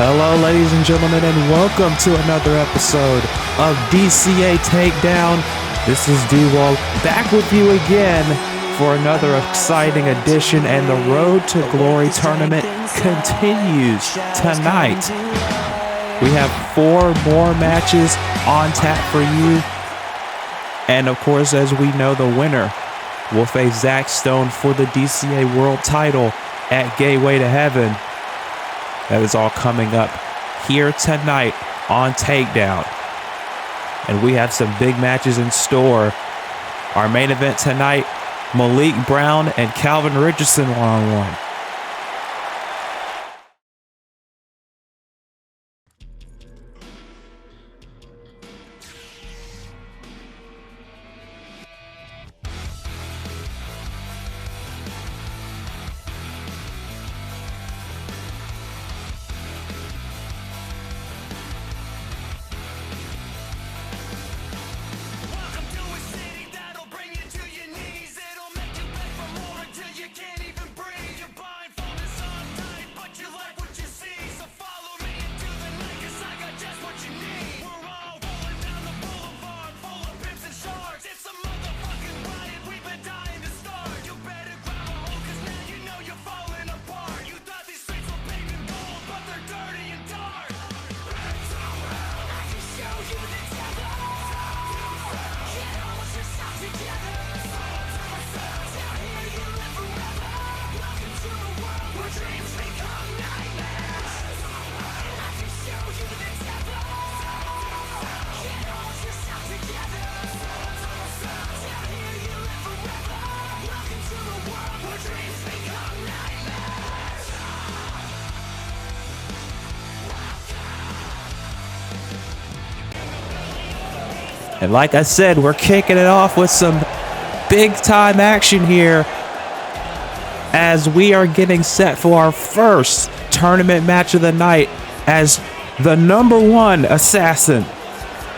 Hello, ladies and gentlemen, and welcome to another episode of DCA Takedown. This is D-Wall back with you again for another exciting edition, and the Road to Glory tournament continues tonight. We have 4 more matches on tap for you, and of course, as we know, the winner will face Zach Stone for the DCA World title at Gateway to Heaven. That is all coming up here tonight on Takedown. And we have some big matches in store. Our main event tonight, Malik Brown and Calvin Richardson one-on-one. And like I said, we're kicking it off with some big time action here as we are getting set for our first tournament match of the night as the #1 assassin,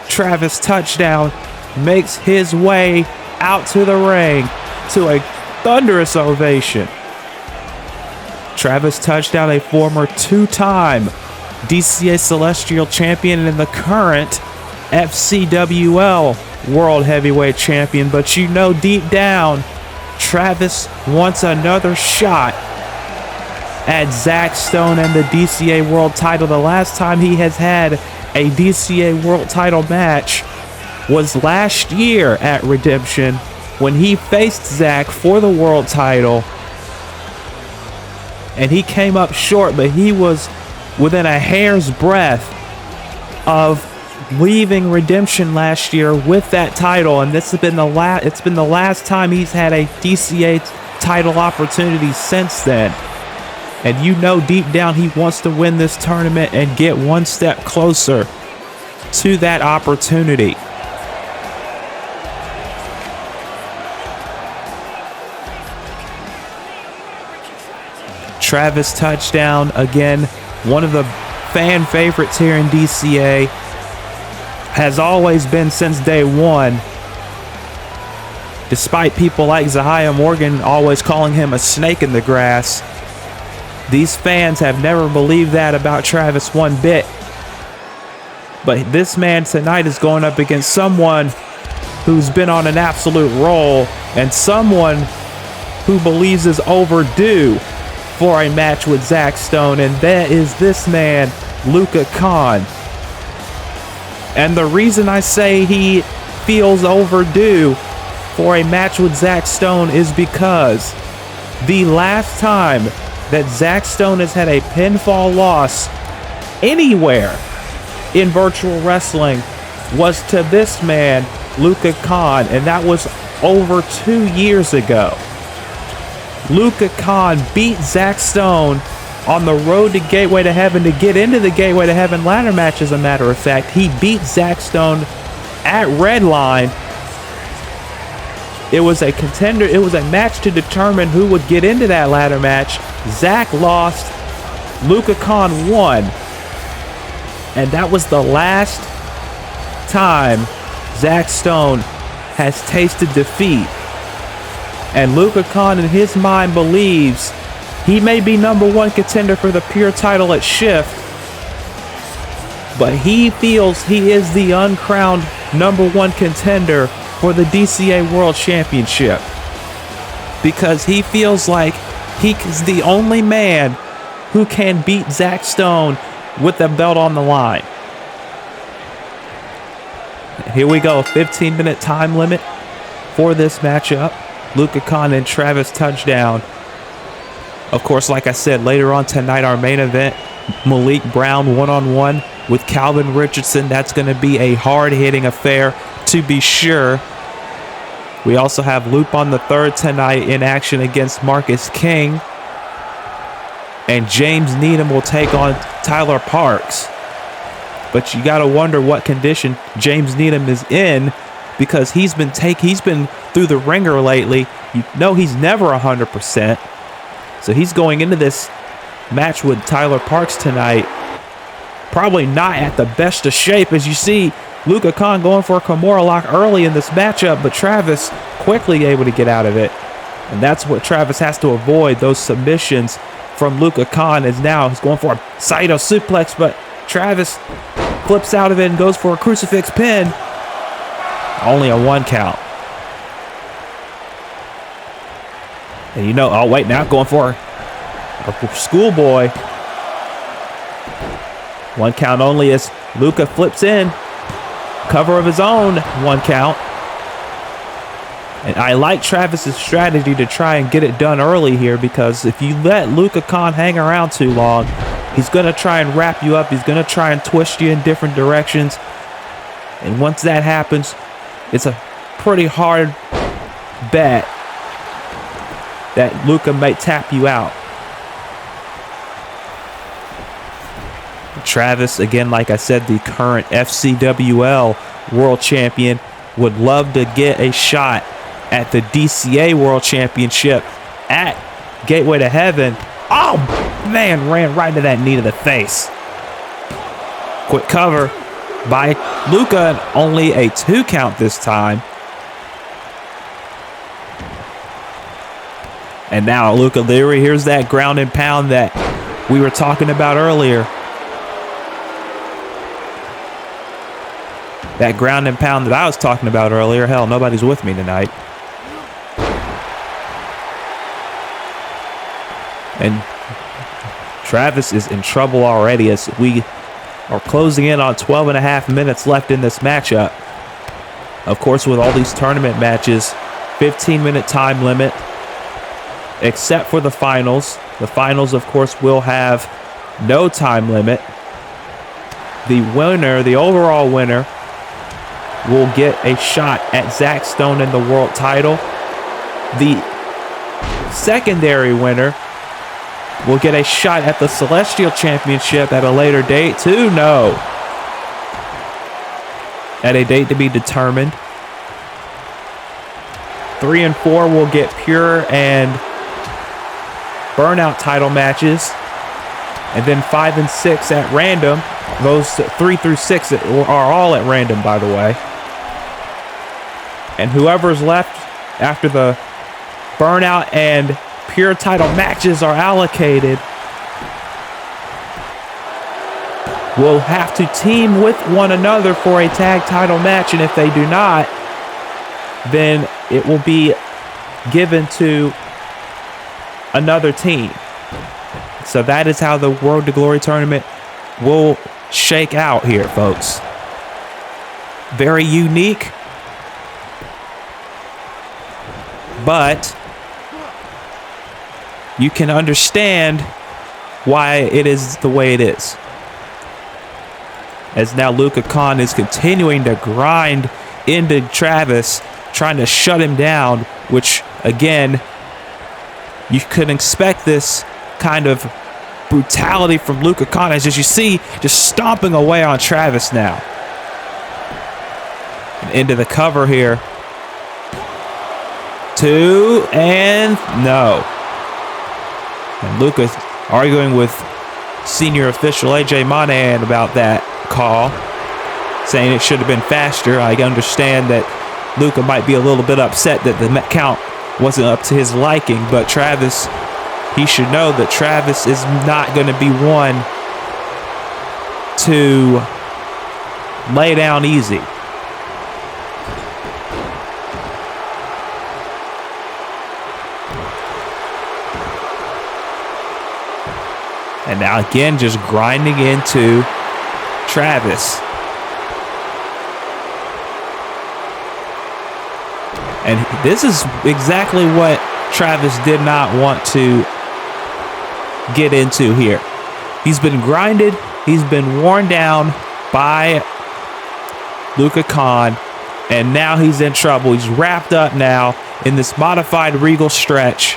Travis Touchdown, makes his way out to the ring to a thunderous ovation. Travis Touchdown, a former 2-time DCA Celestial Champion and the current FCWL World Heavyweight Champion, but you know deep down, Travis wants another shot at Zach Stone and the DCA World title. The last time he has had a DCA World title match was last year at Redemption when he faced Zach for the world title. And he came up short, but he was within a hair's breadth of leaving Redemption last year with that title, and this has been the last time he's had a DCA title opportunity since then. And you know deep down he wants to win this tournament and get one step closer to that opportunity. Travis Touchdown, again, one of the fan favorites here in DCA, has always been since day one, despite people like Zahia Morgan always calling him a snake in the grass. These fans have never believed that about Travis one bit. But this man tonight is going up against someone who's been on an absolute roll and someone who believes is overdue for a match with Zach Stone, and that is this man, Luka Khan. And the reason I say he feels overdue for a match with Zach Stone is because the last time that Zach Stone has had a pinfall loss anywhere in virtual wrestling was to this man, Luka Khan, and that was over 2 years ago. Luka Khan beat Zach Stone on the road to Gateway to Heaven to get into the Gateway to Heaven ladder match. As a matter of fact, he beat Zach Stone at Redline. It was a contender. It was a match to determine who would get into that ladder match. Zach lost. Luka Khan won. And that was the last time Zach Stone has tasted defeat. And Luka Khan, in his mind, believes he may be #1 contender for the pure title at Shift, but he feels he is the uncrowned #1 contender for the DCA World Championship because he feels like he is the only man who can beat Zach Stone with the belt on the line. Here we go, 15-minute time limit for this matchup. Luka Khan and Travis Touchdown. Of course, like I said, later on tonight, our main event, Malik Brown one-on-one with Calvin Richardson. That's going to be a hard-hitting affair, to be sure. We also have Loop on the third tonight in action against Marcus King. And James Needham will take on Tyler Parks. But you got to wonder what condition James Needham is in, because he's been through the ringer lately. You know he's never 100%. So he's going into this match with Tyler Parks tonight probably not at the best of shape. As you see, Luka Khan going for a Kimura lock early in this matchup, but Travis quickly able to get out of it. And that's what Travis has to avoid, those submissions from Luka Khan. Is now he's going for a Saito suplex, but Travis flips out of it and goes for a crucifix pin. Only a 1 count. And you know, oh wait, now going for a schoolboy. 1 count only as Luka flips in. Cover of his own, 1 count. And I like Travis's strategy to try and get it done early here, because if you let Luka Khan hang around too long, he's going to try and wrap you up. He's going to try and twist you in different directions. And once that happens, it's a pretty hard bet that Luka might tap you out. Travis, again, like I said, the current FCWL World Champion. would love to get a shot at the DCA World Championship at Gateway to Heaven. Oh, man, ran right into that knee to the face. Quick cover by Luka, only a 2 count this time. And now Luka Leary, here's that ground and pound that we were talking about earlier. That ground and pound that I was talking about earlier. Hell, nobody's with me tonight. And Travis is in trouble already as we are closing in on 12 and a half minutes left in this matchup. Of course, with all these tournament matches, 15-minute time limit, except for the finals. The finals, of course, will have no time limit. The winner, the overall winner, will get a shot at Zach Stone in the world title. The secondary winner will get a shot at the Celestial Championship at a later date too. No. At a date to be determined. 3 and 4 will get Pure and Burnout title matches. And then 5 and 6 at random. Those 3 through 6 are all at random, by the way. And whoever's left after the Burnout and Pure title matches are allocated will have to team with one another for a tag title match, and if they do not, then it will be given to another team. So that is how the Road to Glory tournament will shake out here, folks. Very unique, but you can understand why it is the way it is. As now Luka Khan is continuing to grind into Travis, trying to shut him down, which, again, you could expect this kind of brutality from Luka Khan, as you see, just stomping away on Travis now. And into the cover here. 2, and no. And Luka's arguing with senior official AJ Monahan about that call, saying it should have been faster. I understand that Luka might be a little bit upset that the count wasn't up to his liking, but Travis, he should know that Travis is not going to be one to lay down easy. And now again, just grinding into Travis. And this is exactly what Travis did not want to get into here. He's been grinded. He's been worn down by Luka Khan. And now he's in trouble. He's wrapped up now in this modified Regal stretch.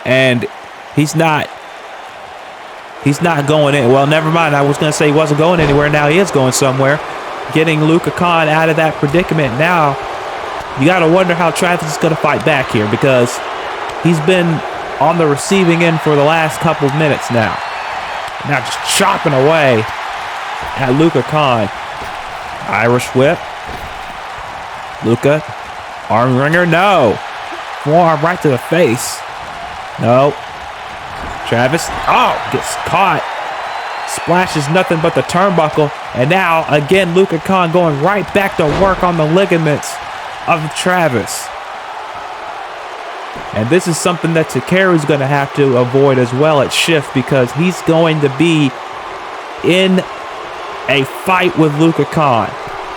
And he's not going in. Well, never mind. I was going to say he wasn't going anywhere. Now he is going somewhere. Getting Luka Khan out of that predicament. Now, you got to wonder how Travis is going to fight back here, because he's been on the receiving end for the last couple of minutes now. Now just chopping away at Luka Khan. Irish whip. Luka. Arm wringer. No. Forearm right to the face. No. Travis, gets caught. Splashes nothing but the turnbuckle. And now, again, Luka Khan going right back to work on the ligaments of Travis. And this is something that Takeru's going to have to avoid as well at Shift, because he's going to be in a fight with Luka Khan.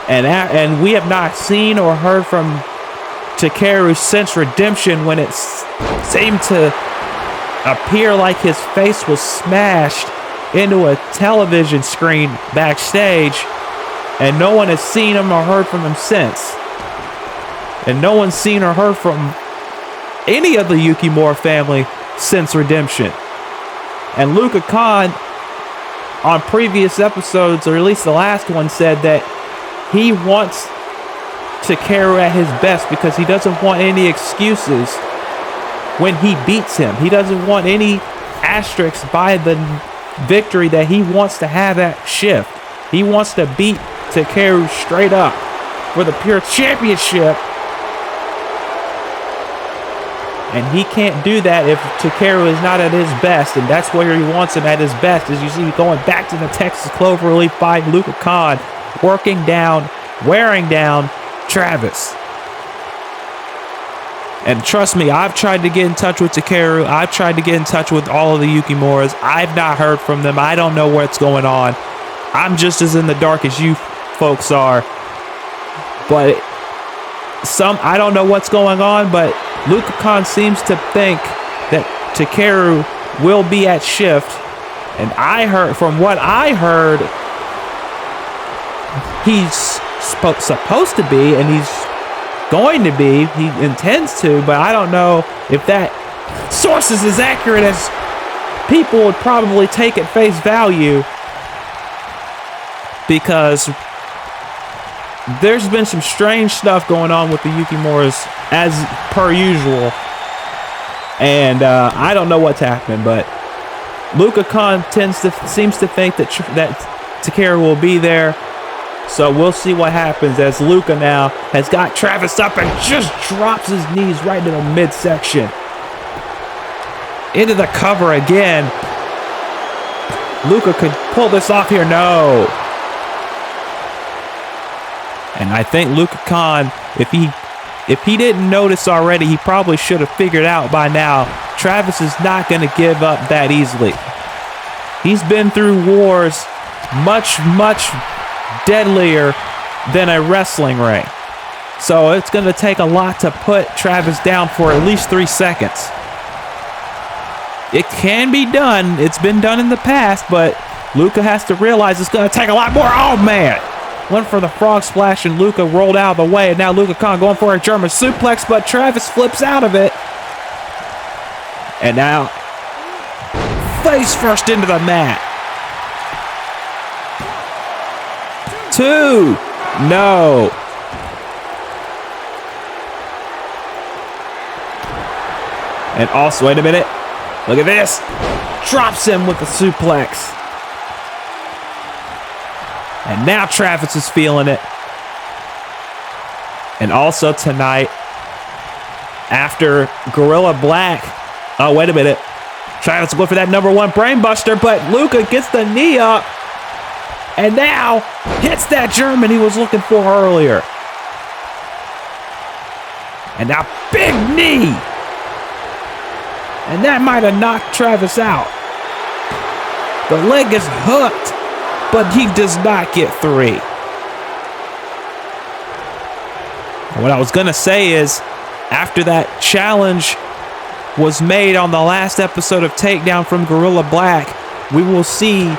And we have not seen or heard from Takeru since Redemption, when it seemed to appear like his face was smashed into a television screen backstage, and no one has seen him or heard from him since. And no one's seen or heard from any of the Yukimura family since Redemption. And Luka Khan, on previous episodes, or at least the last one, said that he wants Takeru at his best because he doesn't want any excuses when he beats him. He doesn't want any asterisks by the victory that he wants to have at Shift. He wants to beat Takeru straight up for the pure championship. And he can't do that if Takeru is not at his best, and that's where he wants him at his best. As you see, going back to the Texas Cloverleaf fight, Luka Khan working down, wearing down Travis. And trust me, I've tried to get in touch with Takeru. I've tried to get in touch with all of the Yukimuras. I've not heard from them. I don't know what's going on. I'm just as in the dark as you folks are. But I don't know what's going on, but Luka Khan seems to think that Takeru will be at Shift. And from what I heard, he's supposed to be, and he's going to be. He intends to, but I don't know if that source is as accurate as people would probably take at face value, because there's been some strange stuff going on with the Yukimuras as per usual, and I don't know what's happening, but Luka Khan seems to think that Takeru will be there. So we'll see what happens as Luka now has got Travis up and just drops his knees right into the midsection. Into the cover again. Luka could pull this off here. No. And I think Luka Khan, if he didn't notice already, he probably should have figured out by now. Travis is not going to give up that easily. He's been through wars much, much deadlier than a wrestling ring. So it's going to take a lot to put Travis down for at least 3 seconds. It can be done. It's been done in the past, but Luka has to realize it's going to take a lot more. Oh, man. Went for the frog splash, and Luka rolled out of the way. And now Luka Khan going for a German suplex, but Travis flips out of it. And now, face first into the mat. 2. No. And also, wait a minute. Look at this. Drops him with the suplex. And now Travis is feeling it. And also tonight, after Guerilla Black. Oh, wait a minute. Travis going for that #1 brainbuster, but Luka gets the knee up. And now hits that German he was looking for earlier. And now big knee. And that might have knocked Travis out. The leg is hooked, but he does not get 3. And what I was going to say is, after that challenge was made on the last episode of Takedown from Guerilla Black, we will see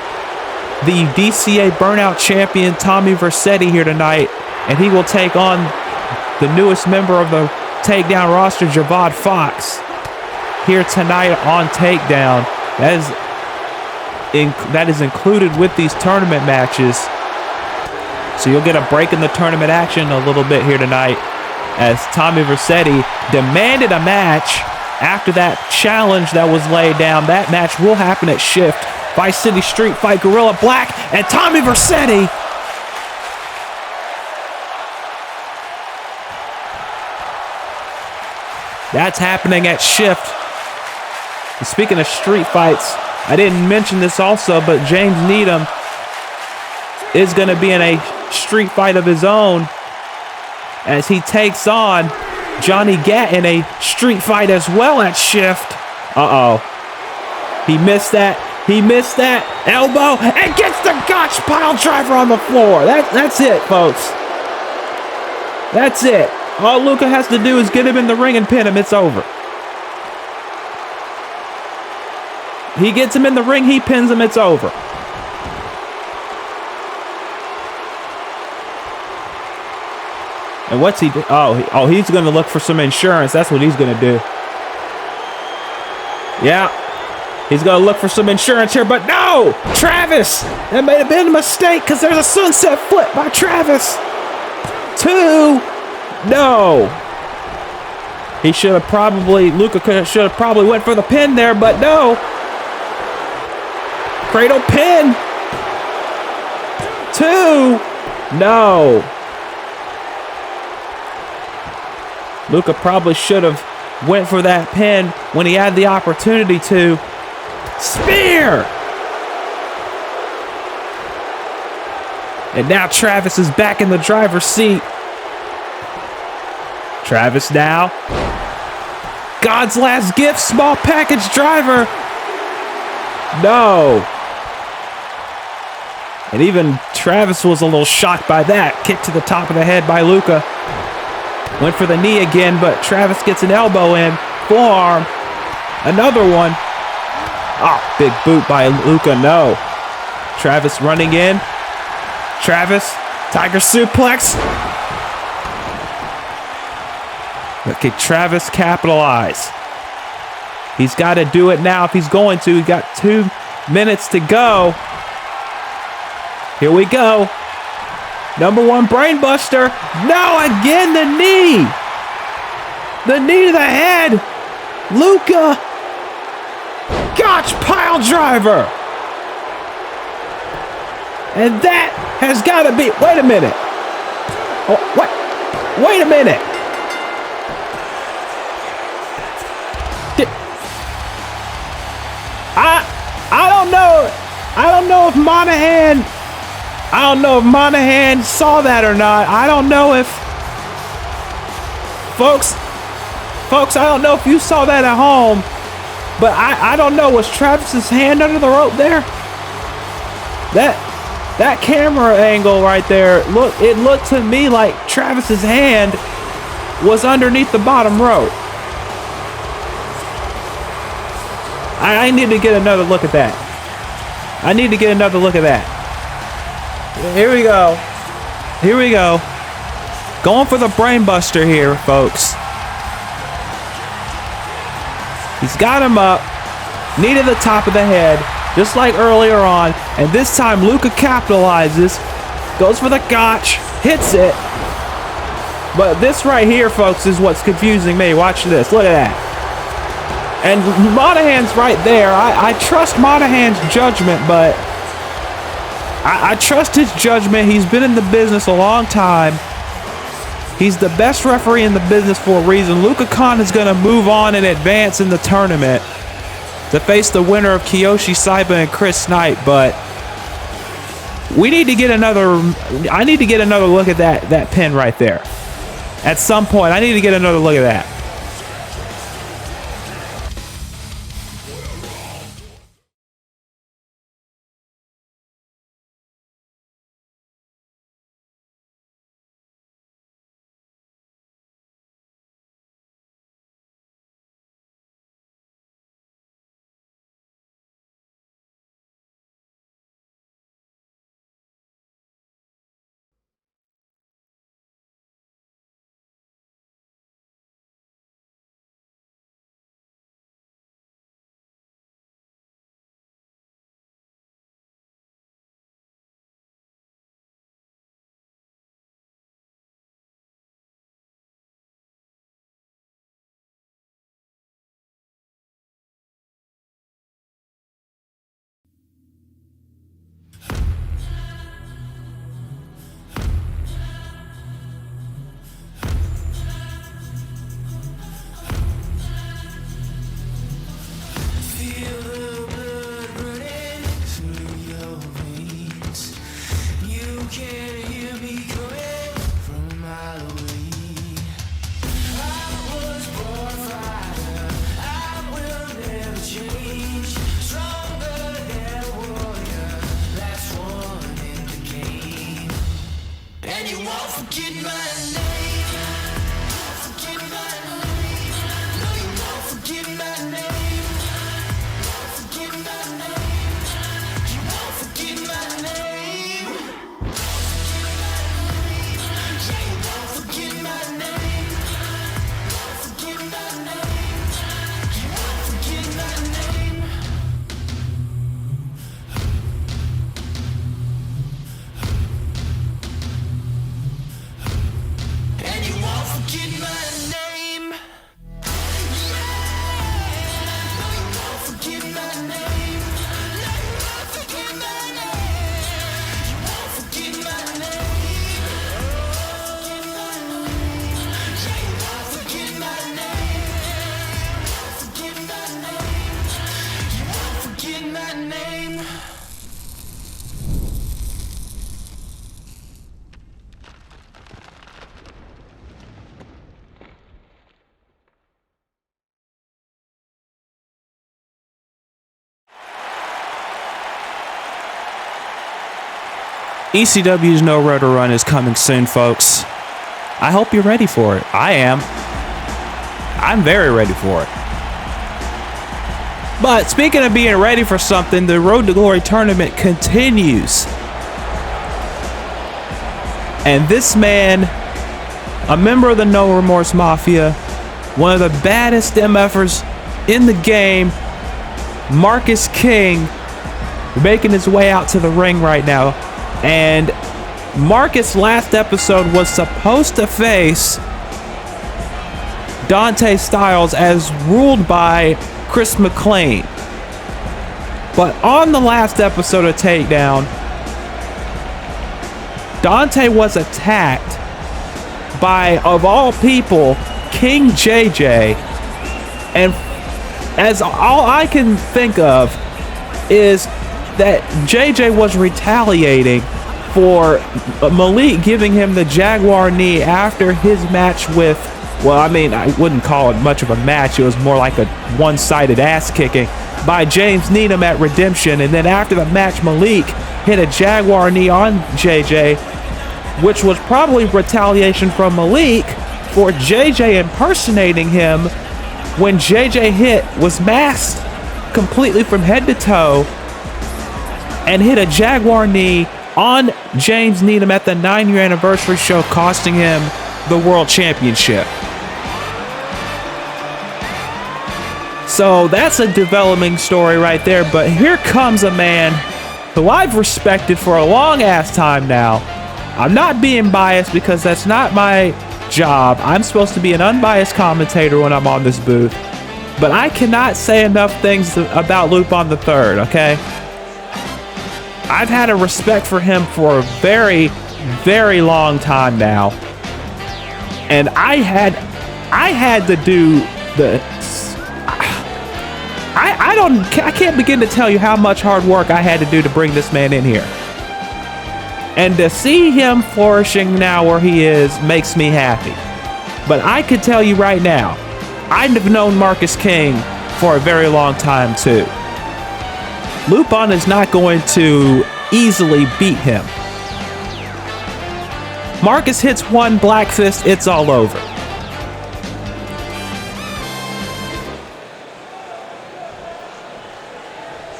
the DCA Burnout Champion Tommy Vercetti here tonight, and he will take on the newest member of the Takedown roster, Javad Fox, here tonight on Takedown. That is included with these tournament matches. So you'll get a break in the tournament action a little bit here tonight, as Tommy Vercetti demanded a match after that challenge that was laid down. That match will happen at Shift. Vice City Street Fight, Guerilla Black and Tommy Vercetti. That's happening at Shift. And speaking of street fights, I didn't mention this also, but James Needham is going to be in a street fight of his own as he takes on Johnny Gat in a street fight as well at Shift. Uh-oh. He missed that. He missed that elbow and gets the Gotch pile driver on the floor. That's it, folks. That's it. All Luka has to do is get him in the ring and pin him. It's over. He gets him in the ring. He pins him. It's over. And what's he do? Oh, he's going to look for some insurance. That's what he's going to do. Yeah. He's going to look for some insurance here, but no! Travis! That may have been a mistake because there's a sunset flip by Travis. 2. No. He should have probably, Luca should have probably went for the pin there, but no. Cradle pin. 2. No. Luca probably should have went for that pin when he had the opportunity to. Spear! And now Travis is back in the driver's seat. Travis now. God's last gift, small package driver. No. And even Travis was a little shocked by that. Kick to the top of the head by Luca. Went for the knee again, but Travis gets an elbow in. Forearm. Another one. Oh, big boot by Luca. No. Travis running in. Travis. Tiger suplex. Okay, Travis capitalize. He's got to do it now if he's going to. He got 2 minutes to go. Here we go. Number 1 brainbuster. No, again the knee. The knee to the head. Luca. Gotch pile driver. And that has got to be. Wait a minute. Oh, what? Wait a minute. I don't know. I don't know if Monahan. I don't know if Monahan saw that or not. I don't know if folks, I don't know if you saw that at home, but I don't know. Was Travis's hand under the rope there? That camera angle right there, it looked to me like Travis's hand was underneath the bottom rope. I need to get another look at that. I need to get another look at that. Here we go. Here we go. Going for the brainbuster here, folks. He's got him up. Knee to the top of the head, just like earlier on. And this time, Luca capitalizes. Goes for the gotch. Hits it. But this right here, folks, is what's confusing me. Watch this. Look at that. And Monahan's right there. I trust Monahan's judgment, but I trust his judgment. He's been in the business a long time. He's the best referee in the business for a reason. Luca Khan is going to move on and advance in the tournament to face the winner of Kiyoshi Saiba and Chris Knight, but we need to get another. I need to get another look at that pin right there. At some point, I need to get another look at that. ECW's No Road to Run is coming soon, folks. I hope you're ready for it. I am. I'm very ready for it. But speaking of being ready for something, the Road to Glory tournament continues. And this man, a member of the No Remorse Mafia, one of the baddest MFers in the game, Marcus King, making his way out to the ring right now. And Marcus last episode was supposed to face Dante Styles as ruled by Chris McClain. But on the last episode of Takedown, Dante was attacked by, of all people, King JJ. And as all I can think of is that JJ was retaliating for Malik giving him the Jaguar knee after his match with, well, I mean, I wouldn't call it much of a match. It was more like a one-sided ass kicking by James Needham at Redemption. And then after the match, Malik hit a Jaguar knee on JJ, which was probably retaliation from Malik for JJ impersonating him when JJ was masked completely from head to toe and hit a Jaguar knee on James Needham at the 9-year anniversary show, costing him the World Championship. So that's a developing story right there. But here comes a man who I've respected for a long ass time now. I'm not being biased because that's not my job. I'm supposed to be an unbiased commentator when I'm on this booth. But I cannot say enough things about Lupin III, okay? I've had a respect for him for a very, very long time now. And I had to do the... I can't begin to tell you how much hard work I had to do to bring this man in here. And to see him flourishing now where he is makes me happy. But I could tell you right now, I've known Marcus King for a very long time too. Lupin is not going to easily beat him. Marcus hits one black fist, it's all over.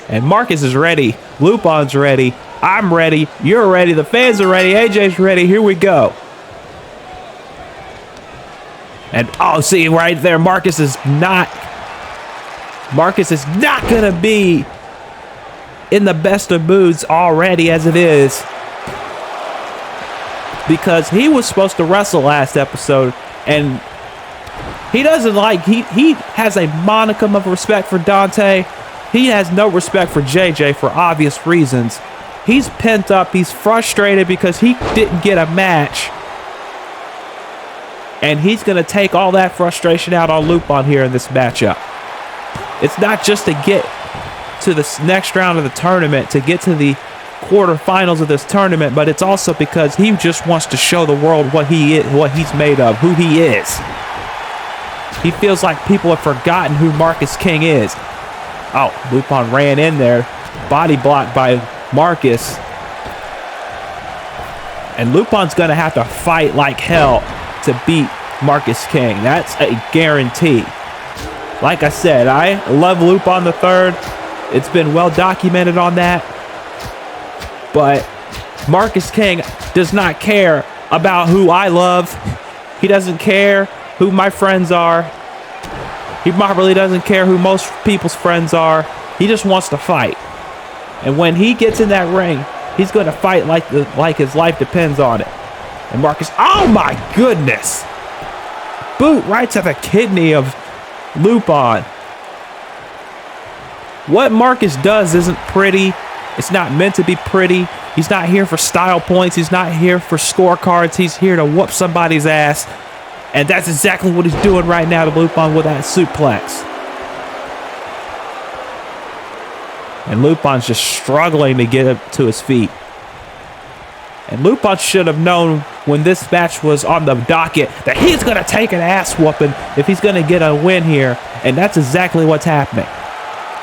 And Marcus is ready. Lupin's ready. I'm ready. You're ready. The fans are ready. AJ's ready. Here we go. And oh, see right there, Marcus is not gonna be in the best of moods already as it is, because he was supposed to wrestle last episode and he doesn't like, he has a modicum of respect for Dante. He has no respect for JJ for obvious reasons. He's pent up. He's frustrated because he didn't get a match. And he's going to take all that frustration out on Lupin here in this matchup. It's not just to get to the next round of the tournament, to get to the quarterfinals of this tournament, but it's also because he just wants to show the world what he is, what he's made of, who he is. He feels like people have forgotten who Marcus King is. Oh, Lupin ran in there, body blocked by Marcus. And Lupin's going to have to fight like hell to beat Marcus King. That's a guarantee. Like I said, I love Lupin III. It's been well documented on that. But Marcus King does not care about who I love. He doesn't care who my friends are. He probably doesn't care who most people's friends are. He just wants to fight. And when he gets in that ring, he's going to fight like his life depends on it. And Marcus, oh my goodness. Boot right to the kidney of Lupin. What Marcus does isn't pretty. It's not meant to be pretty. He's not here for style points. He's not here for scorecards. He's here to whoop somebody's ass. And that's exactly what he's doing right now to Lupin with that suplex. And Lupin's just struggling to get up to his feet. And Lupin should have known when this match was on the docket that he's going to take an ass whooping if he's going to get a win here. And that's exactly what's happening.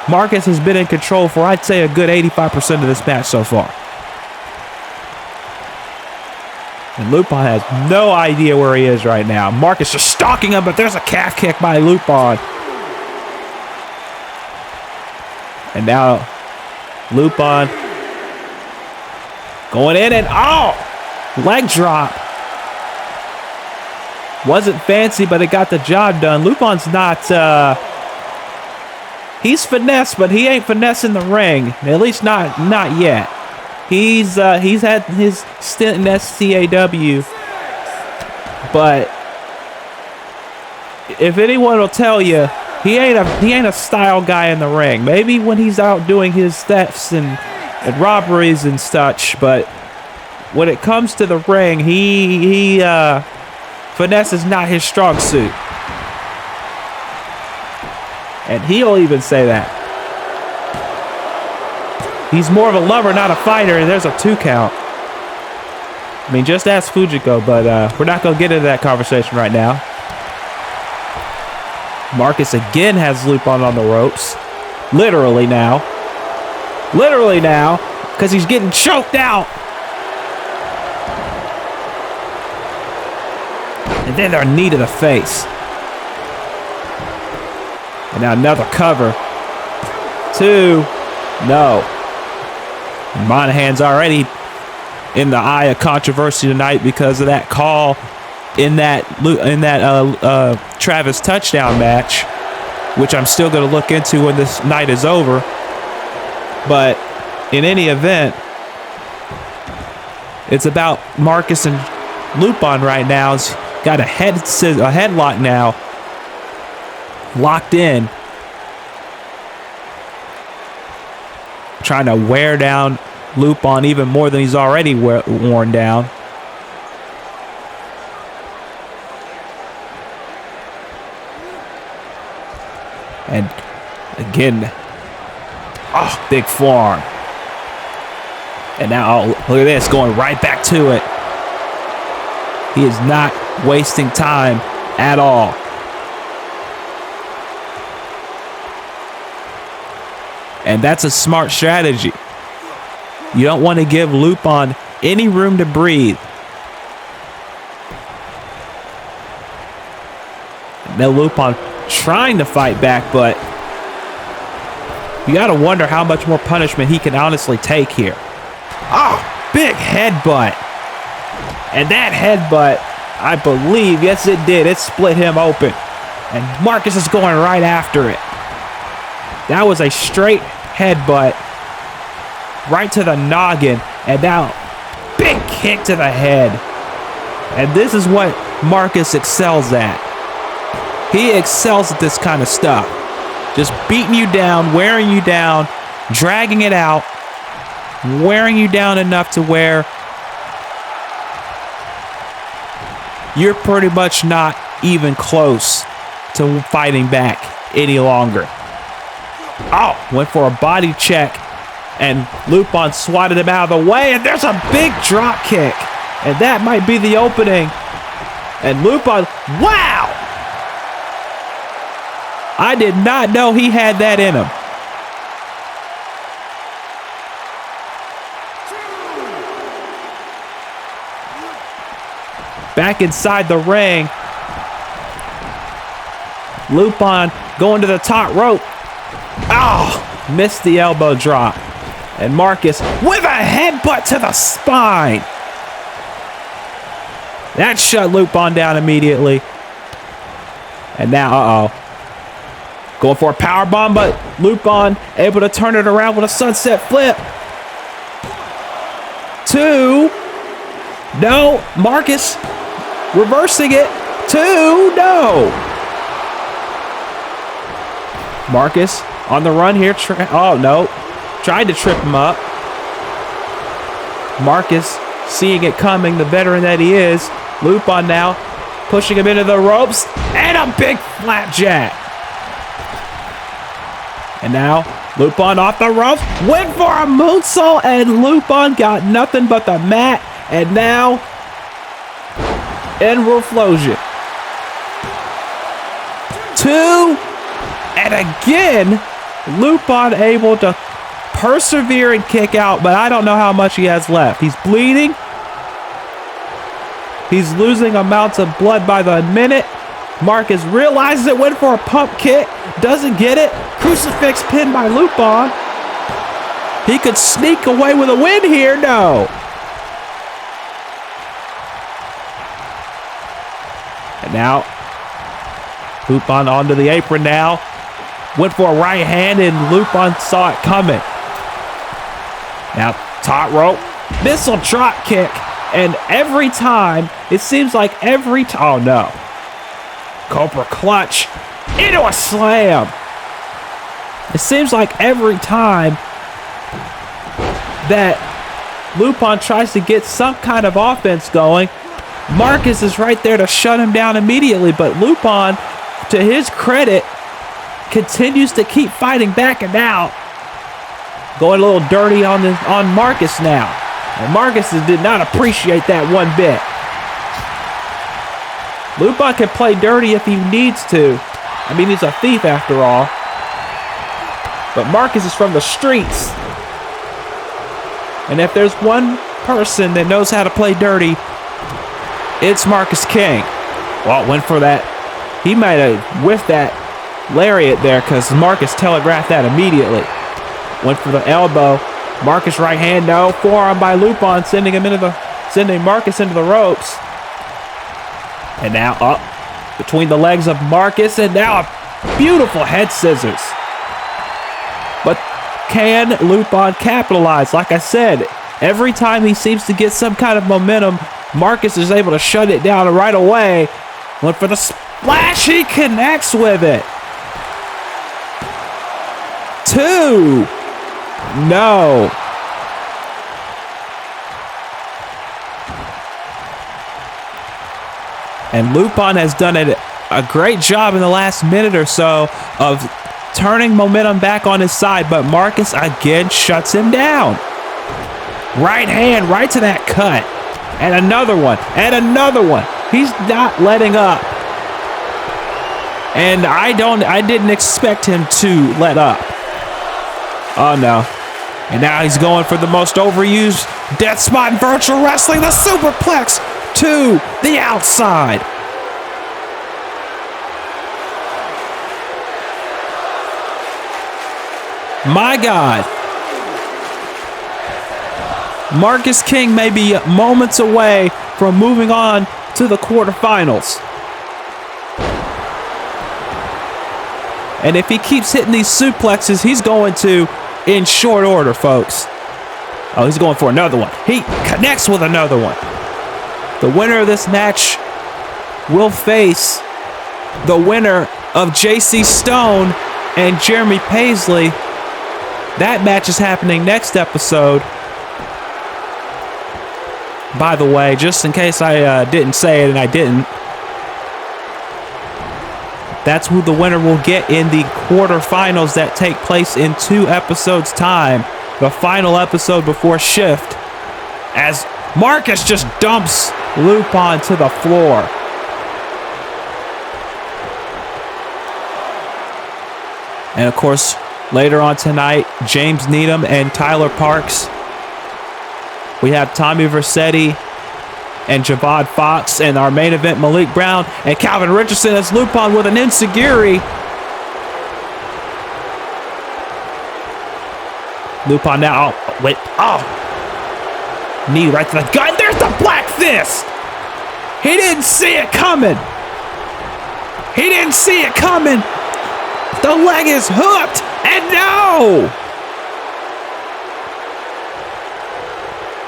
Marcus has been in control for, I'd say, a good 85% of this match so far. And Lupon has no idea where he is right now. Marcus just stalking him, but there's a calf kick by Lupon. And now Lupon going in and leg drop. Wasn't fancy, but it got the job done. Lupon's not, he's finesse, but he ain't finessing the ring. At least not yet. He's had his stint in SCAW, but if anyone will tell you, he ain't a style guy in the ring. Maybe when he's out doing his thefts and robberies and such, but when it comes to the ring, he finesse is not his strong suit, and he'll even say that. He's more of a lover, not a fighter, and there's a 2 count. I mean, just ask Fujiko, but we're not going to get into that conversation right now. Marcus again has Lupon on the ropes. Literally now, because he's getting choked out. And then they're knee to the face. And now another cover. 2. No. Monahan's already in the eye of controversy tonight because of that call in that Travis touchdown match, which I'm still going to look into when this night is over. But in any event, it's about Marcus and Lupon right now. He's got a headlock now, locked in, trying to wear down Lupon even more than he's already worn down. And again, big forearm. And now, look at this, going right back to it. He is not wasting time at all. And that's a smart strategy. You don't want to give Lupon any room to breathe. Now Lupon trying to fight back, but you got to wonder how much more punishment he can honestly take here. Big headbutt. And that headbutt, I believe, yes it did, it split him open. And Marcus is going right after it. That was a straight headbutt right to the noggin, and now big kick to the head. And this is what Marcus excels at. He excels at this kind of stuff. Just beating you down, wearing you down, dragging it out, wearing you down enough to where you're pretty much not even close to fighting back any longer. Went for a body check, and Lupon swatted him out of the way, and there's a big drop kick, and that might be the opening. And Lupon, wow! I did not know he had that in him. Back inside the ring, Lupon going to the top rope. Missed the elbow drop. And Marcus with a headbutt to the spine. That shut Lupon down immediately. And now, going for a powerbomb, but Lupon able to turn it around with a sunset flip. 2. No, Marcus reversing it. 2, no. Marcus on the run here. No. Tried to trip him up. Marcus seeing it coming, the veteran that he is. Lupon now pushing him into the ropes. And a big flapjack. And now Lupon off the ropes. Went for a moonsault, and Lupon got nothing but the mat. And now Enroll Flosion. 2. And again, Lupon able to persevere and kick out, but I don't know how much he has left. He's bleeding. He's losing amounts of blood by the minute. Marcus realizes it, went for a pump kick, doesn't get it. Crucifix pin by Lupon. He could sneak away with a win here. No. And now, Lupon onto the apron now. Went for a right hand and Lupon saw it coming. Now, top rope, missile drop kick. And every time, it seems like oh no. Cobra clutch into a slam. It seems like every time that Lupon tries to get some kind of offense going, Marcus is right there to shut him down immediately. But Lupon, to his credit, continues to keep fighting back and out. Going a little dirty on Marcus now. And Marcus did not appreciate that one bit. Lupon can play dirty if he needs to. I mean, he's a thief after all. But Marcus is from the streets. And if there's one person that knows how to play dirty, it's Marcus King. Well, went for that. He might have whiffed that lariat there because Marcus telegraphed that immediately. Went for the elbow. Marcus right hand, no. Forearm by Lupon, sending Marcus into the ropes. And now up between the legs of Marcus, and now a beautiful head scissors. But can Lupon capitalize? Like I said, every time he seems to get some kind of momentum, Marcus is able to shut it down right away. Went for the splash. He connects with it. 2. No. And Lupon has done a great job in the last minute or so of turning momentum back on his side, but Marcus again shuts him down. Right hand right to that cut. And another one. And another one. He's not letting up. And I didn't expect him to let up. Oh no. And now he's going for the most overused death spot in virtual wrestling, the superplex to the outside. My God. Marcus King may be moments away from moving on to the quarterfinals. And if he keeps hitting these suplexes, he's going to in short order, folks. Oh, he's going for another one. He connects with another one. The winner of this match will face the winner of JC Stone and Jeremy Paisley. That match is happening next episode. By the way, just in case I didn't say it and I didn't, that's who the winner will get in the quarterfinals that take place in 2 episodes' time. The final episode before Shift, as Marcus just dumps Lupon to the floor. And of course, later on tonight, James Needham and Tyler Parks. We have Tommy Vercetti and Javad Fox, and our main event, Malik Brown and Calvin Richardson as Lupon with an enziguri. Lupon now, knee right to the gut. There's the black fist. He didn't see it coming. He didn't see it coming. The leg is hooked, and no!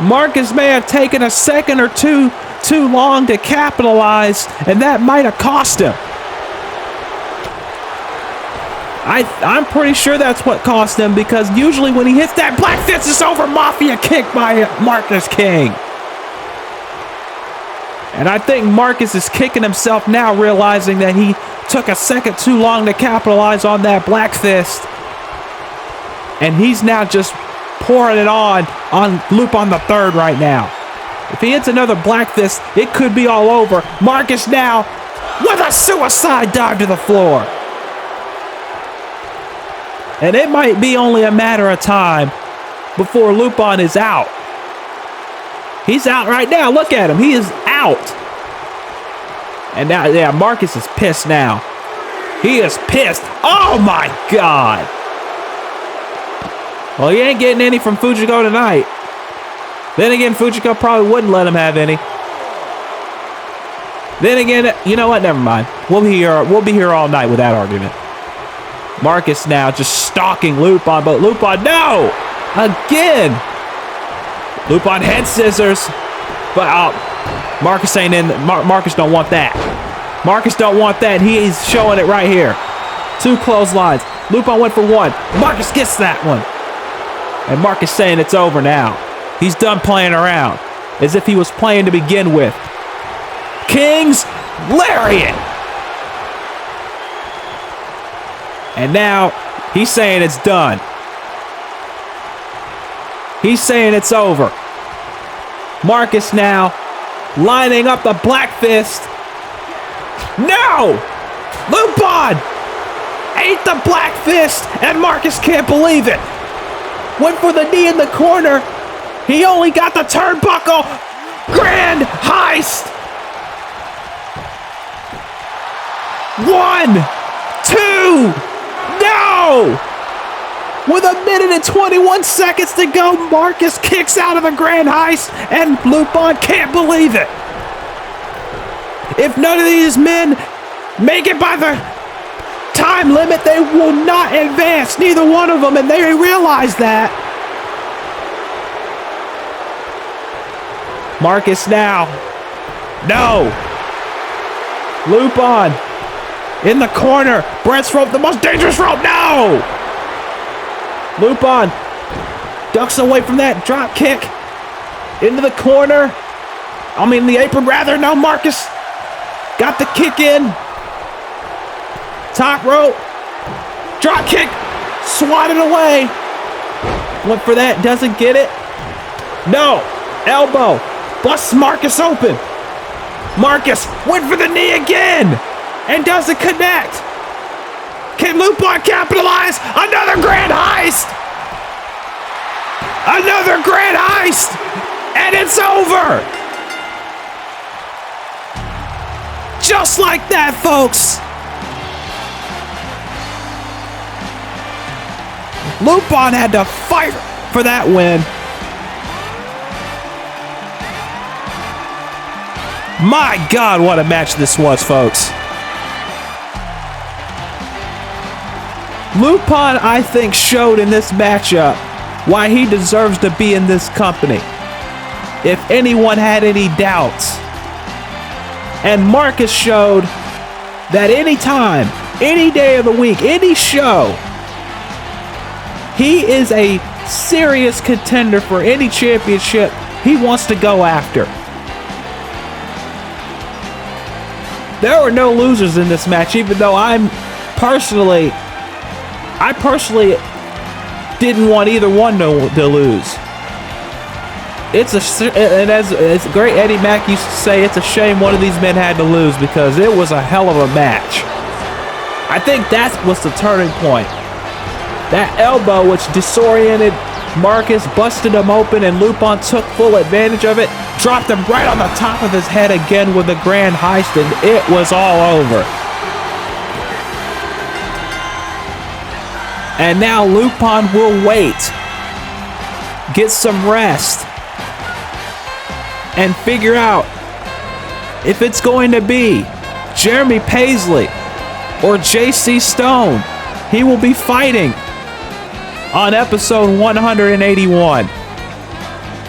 Marcus may have taken a second or two too long to capitalize, and that might have cost him. I'm pretty sure that's what cost him, because usually when he hits that black fist, it's over. Mafia kick by Marcus King. And I think Marcus is kicking himself now, realizing that he took a second too long to capitalize on that black fist. And he's now just pouring it on Lupon the third right now. If he hits another black fist, it could be all over. Marcus now with a suicide dive to the floor. And it might be only a matter of time before Lupon is out. He's out right now. Look at him. He is out. And now, yeah, Marcus is pissed now. He is pissed. Oh, my God. Well, he ain't getting any from Fujiko tonight. Then again, Fujiko probably wouldn't let him have any. Then again, you know what? Never mind. We'll be here all night with that argument. Marcus now just stalking Lupon, but Lupon, no! Again! Lupon head scissors. But Marcus ain't in. Marcus don't want that. Marcus don't want that. He's showing it right here. 2 clotheslines. Lupon went for 1. Marcus gets that one. And Marcus saying it's over now. He's done playing around. As if he was playing to begin with. King's Lariat. And now he's saying it's done. He's saying it's over. Marcus now lining up the Black Fist. No! Lupon ate the Black Fist, and Marcus can't believe it. Went for the knee in the corner. He only got the turnbuckle. Grand heist. 1, 2, no! With 1 minute and 21 seconds to go, Marcus kicks out of the grand heist, and Lupon can't believe it. If none of these men make it by the time limit, they will not advance, neither one of them, and they realize that. Marcus now. No. Lupon in the corner. Brett's rope, the most dangerous rope. No. Lupon ducks away from that drop kick into the corner. I mean the apron rather. No, Marcus got the kick in. Top rope. Drop kick. Swatted away. Went for that. Doesn't get it. No. Elbow. Busts Marcus open. Marcus went for the knee again. And doesn't connect. Can Lupon capitalize? Another grand heist. Another grand heist. And it's over. Just like that, folks. Lupon had to fight for that win. My God, what a match this was, folks. Lupon, I think, showed in this matchup why he deserves to be in this company. If anyone had any doubts. And Marcus showed that any time, any day of the week, any show, he is a serious contender for any championship he wants to go after. There were no losers in this match, even though I personally didn't want either one to lose. And as great Eddie Mack used to say, it's a shame one of these men had to lose because it was a hell of a match. I think that was the turning point. That elbow, which disoriented Marcus, busted him open, and Lupon took full advantage of it, dropped him right on the top of his head again with a grand heist, and it was all over. And now Lupon will wait, get some rest, and figure out if it's going to be Jeremy Paisley or JC Stone. He will be fighting on episode 181.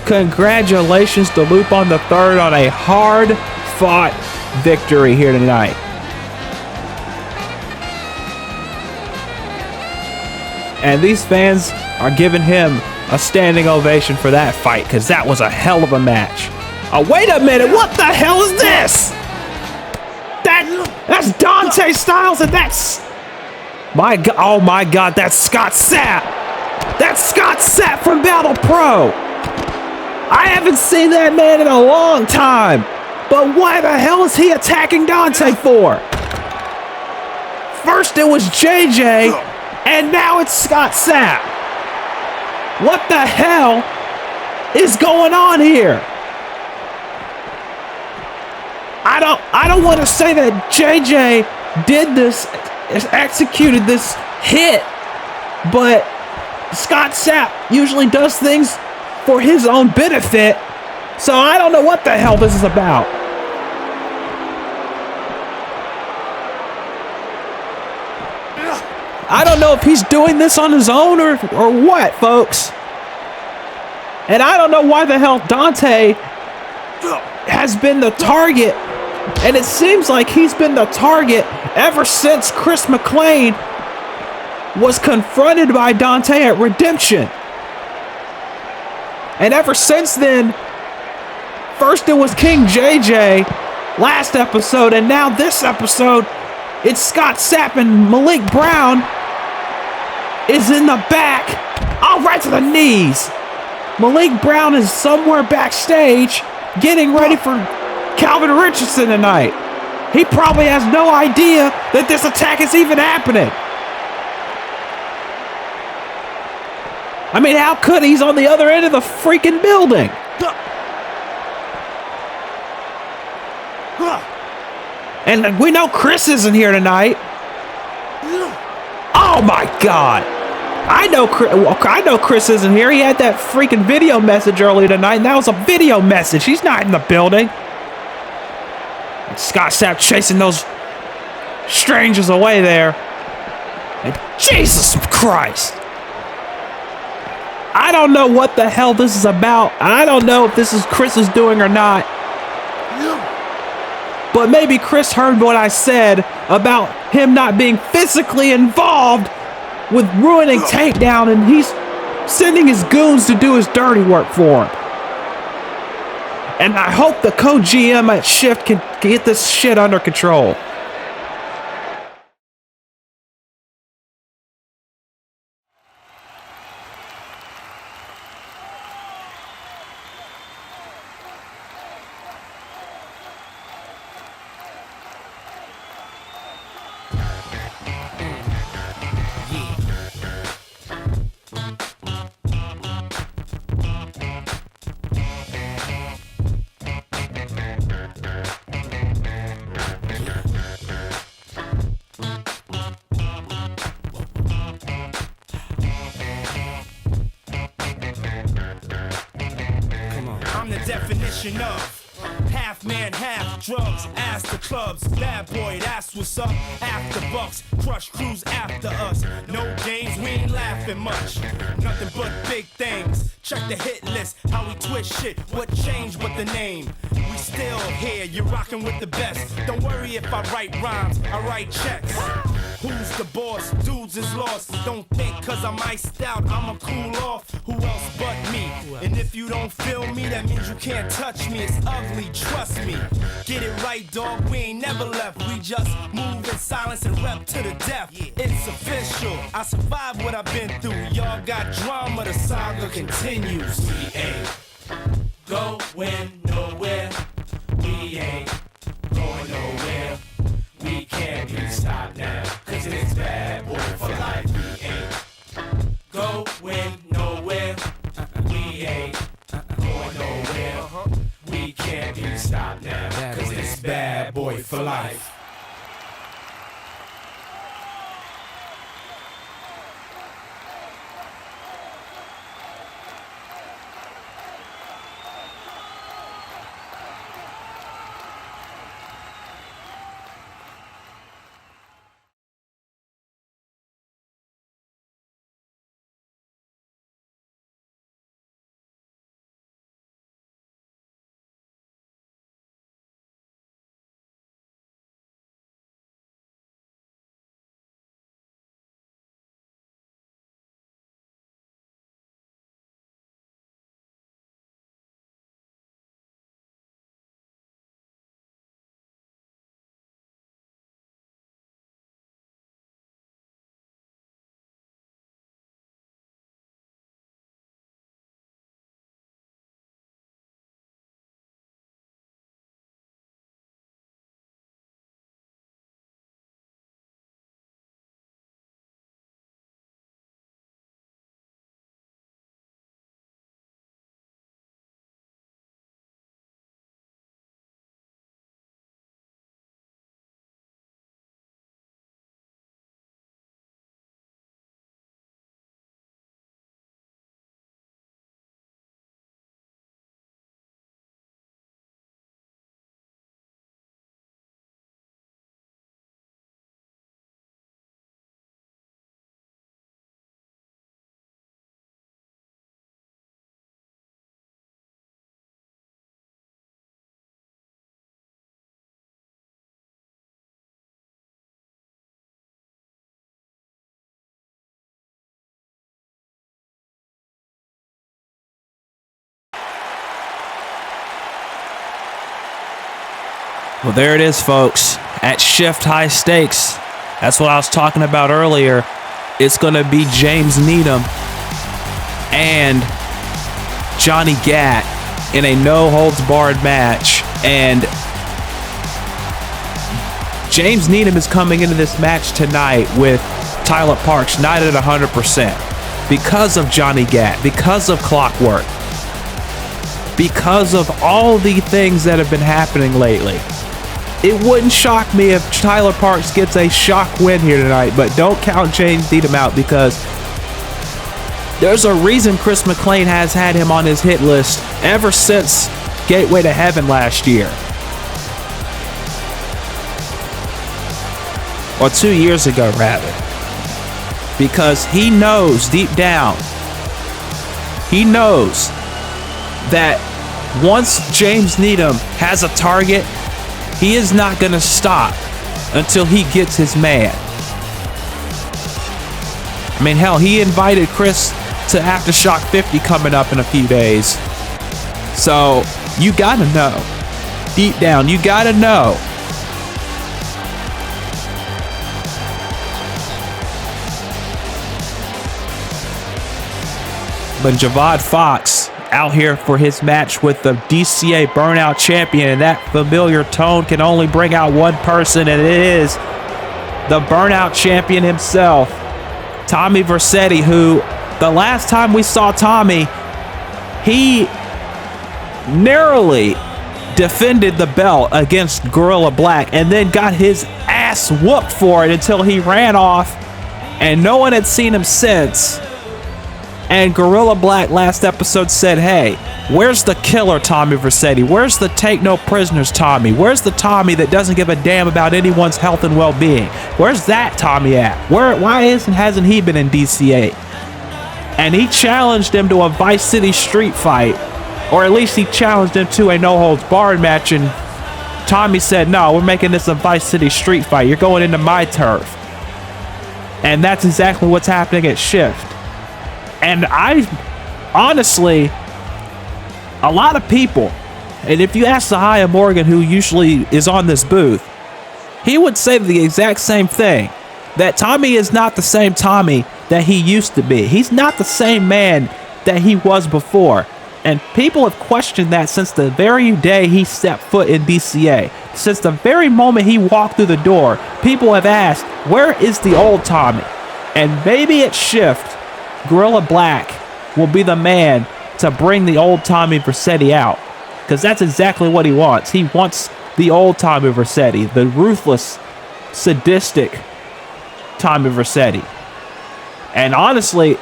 Congratulations to Lupon III on a hard-fought victory here tonight. And these fans are giving him a standing ovation for that fight because that was a hell of a match. Oh, wait a minute. What the hell is this? That's Dante Styles, and that's... Oh my God, that's Scott Sapp. That's Scott Sapp from Battle Pro. I haven't seen that man in a long time. But why the hell is he attacking Dante for? First it was JJ, and now it's Scott Sapp. What the hell is going on here? I don't want to say that JJ did this, executed this hit, but Scott Sapp usually does things for his own benefit, so I don't know what the hell this is about. I don't know if he's doing this on his own or what, folks. And I don't know why the hell Dante has been the target. And it seems like he's been the target ever since Chris McClain was confronted by Dante at Redemption. And ever since then, first it was King JJ last episode, and now this episode, it's Scott Sapp and Malik Brown is in the back, all right to the knees. Malik Brown is somewhere backstage getting ready for Calvin Richardson tonight. He probably has no idea that this attack is even happening. I mean, how could he? He's on the other end of the freaking building. And we know Chris isn't here tonight. Oh my God. I know Chris isn't here. He had that freaking video message earlier tonight, and that was a video message. He's not in the building. And Scott Sapp chasing those strangers away there. And Jesus Christ. I don't know what the hell this is about. I don't know if this is Chris's doing or not. But maybe Chris heard what I said about him not being physically involved with ruining Takedown, and he's sending his goons to do his dirty work for him. And I hope the co-GM at Shift can get this shit under control. I'm the definition of half man, half drugs, ass to clubs, bad boy, that's what's up. After bucks, crush crews after us. No games, we ain't laughing much. Nothing but big things. Check the hit list, how we twist shit. What changed but the name? We still here, you're rocking with the best. Don't worry if I write rhymes, I write checks. Who's the boss? Dudes is lost. Don't think cause I'm iced out, I'ma cool off. Who else but me? And if you don't feel me, that means you can't touch me. It's ugly, trust me. Get it right, dog, we ain't never left. We just move in silence and rep to the death. It's official, I survived what I've been through. Y'all got drama, the saga continues. We ain't going nowhere. We ain't going nowhere. We can't be stopped now, cause it's bad boy for life. We ain't going nowhere. We ain't going nowhere. We can't be stopped now, cause it's bad boy for life. Well, there it is, folks. At Shift High Stakes, that's what I was talking about earlier. It's going to be James Needham and Johnny Gat in a no-holds-barred match. And James Needham is coming into this match tonight with Tyler Parks not at 100% because of Johnny Gat, because of Clockwork, because of all the things that have been happening lately. It wouldn't shock me if Tyler Parks gets a shock win here tonight, but don't count James Needham out because there's a reason Chris McClain has had him on his hit list ever since Gateway to Heaven last year. Or 2 years ago, rather. Because he knows deep down, he knows that once James Needham has a target, he is not going to stop until he gets his man. I mean, hell, he invited Chris to Aftershock 50 coming up in a few days. So, you got to know. Deep down, you got to know. But Javad Fox out here for his match with the DCA Burnout Champion, and that familiar tone can only bring out one person, and it is the Burnout Champion himself, Tommy Vercetti, who the last time we saw Tommy, he narrowly defended the belt against Guerilla Black and then got his ass whooped for it until he ran off, and no one had seen him since. And Guerilla Black last episode said, hey, where's the killer Tommy Vercetti? Where's the take no prisoners Tommy? Where's the Tommy that doesn't give a damn about anyone's health and well-being? Where's that Tommy at? Why hasn't he been in DCA? And he challenged him to a Vice City street fight, or at least he challenged him to a no-holds-barred match, and Tommy said, no, we're making this a Vice City street fight. You're going into my turf. And that's exactly what's happening at Shift. And I, honestly, a lot of people, and if you ask Zahia Morgan, who usually is on this booth, he would say the exact same thing, that Tommy is not the same Tommy that he used to be. He's not the same man that he was before. And people have questioned that since the very day he stepped foot in DCA. Since the very moment he walked through the door, people have asked, where is the old Tommy? And maybe at Shift, Guerilla Black will be the man to bring the old Tommy Vercetti out, because that's exactly what he wants. He wants the old Tommy Vercetti, the ruthless, sadistic Tommy Vercetti. And honestly,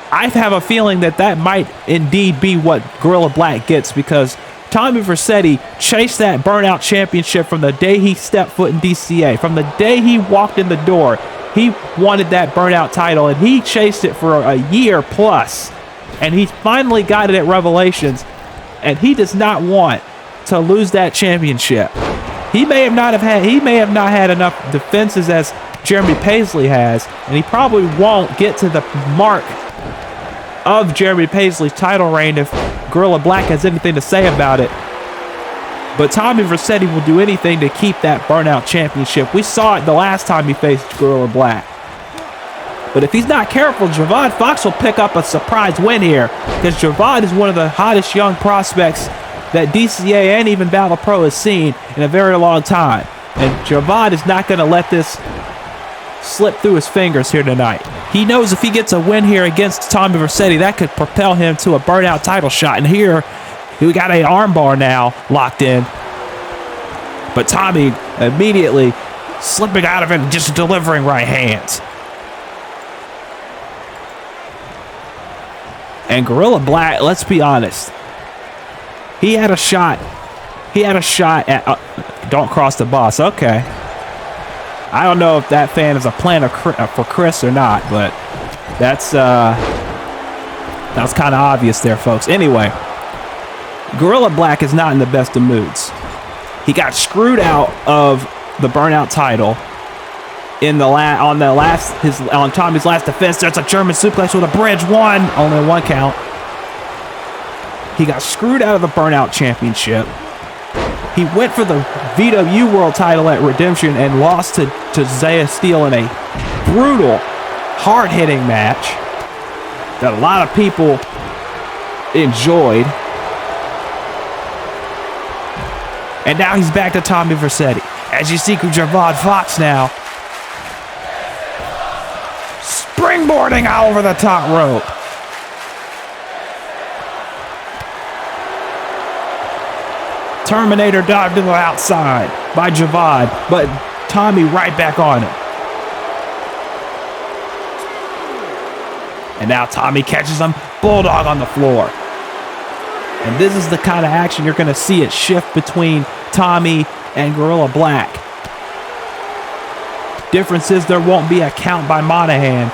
I have a feeling that that might indeed be what Guerilla Black gets, because Tommy Vercetti chased that Burnout Championship from the day he stepped foot in DCA. From the day he walked in the door, he wanted that Burnout title, and he chased it for a year plus. And he finally got it at Revelations, and he does not want to lose that championship. He may have not had enough defenses as Jeremy Paisley has, and he probably won't get to the mark of Jeremy Paisley's title reign if Guerilla Black has anything to say about it. But Tommy Vercetti will do anything to keep that Burnout Championship. We saw it the last time he faced Guerilla Black. But if he's not careful, Javad Fox will pick up a surprise win here, because Javad is one of the hottest young prospects that DCA and even Battle Pro has seen in a very long time. And Javad is not going to let this slip through his fingers here tonight. He knows if he gets a win here against Tommy Vercetti, that could propel him to a Burnout title shot. And here, we got an armbar now locked in. But Tommy immediately slipping out of it and just delivering right hands. And Guerilla Black, let's be honest, he had a shot. He had a shot at... don't cross the boss. Okay. I don't know if that fan is a plan for Chris or not, but that's kind of obvious there, folks. Anyway, Guerilla Black is not in the best of moods. He got screwed out of the Burnout title on Tommy's last defense. There's a German suplex with a bridge. Only one count. He got screwed out of the Burnout Championship. He went for the VW World title at Redemption and lost to Zaya Steele in a brutal, hard-hitting match that a lot of people enjoyed. And now he's back to Tommy Vercetti. As you see, Javad Fox now springboarding over the top rope. Terminator dive to the outside by Javad, but Tommy right back on him. And now Tommy catches him, bulldog on the floor. And this is the kind of action you're going to see it shift between Tommy and Guerilla Black. Difference is there won't be a count by Monahan.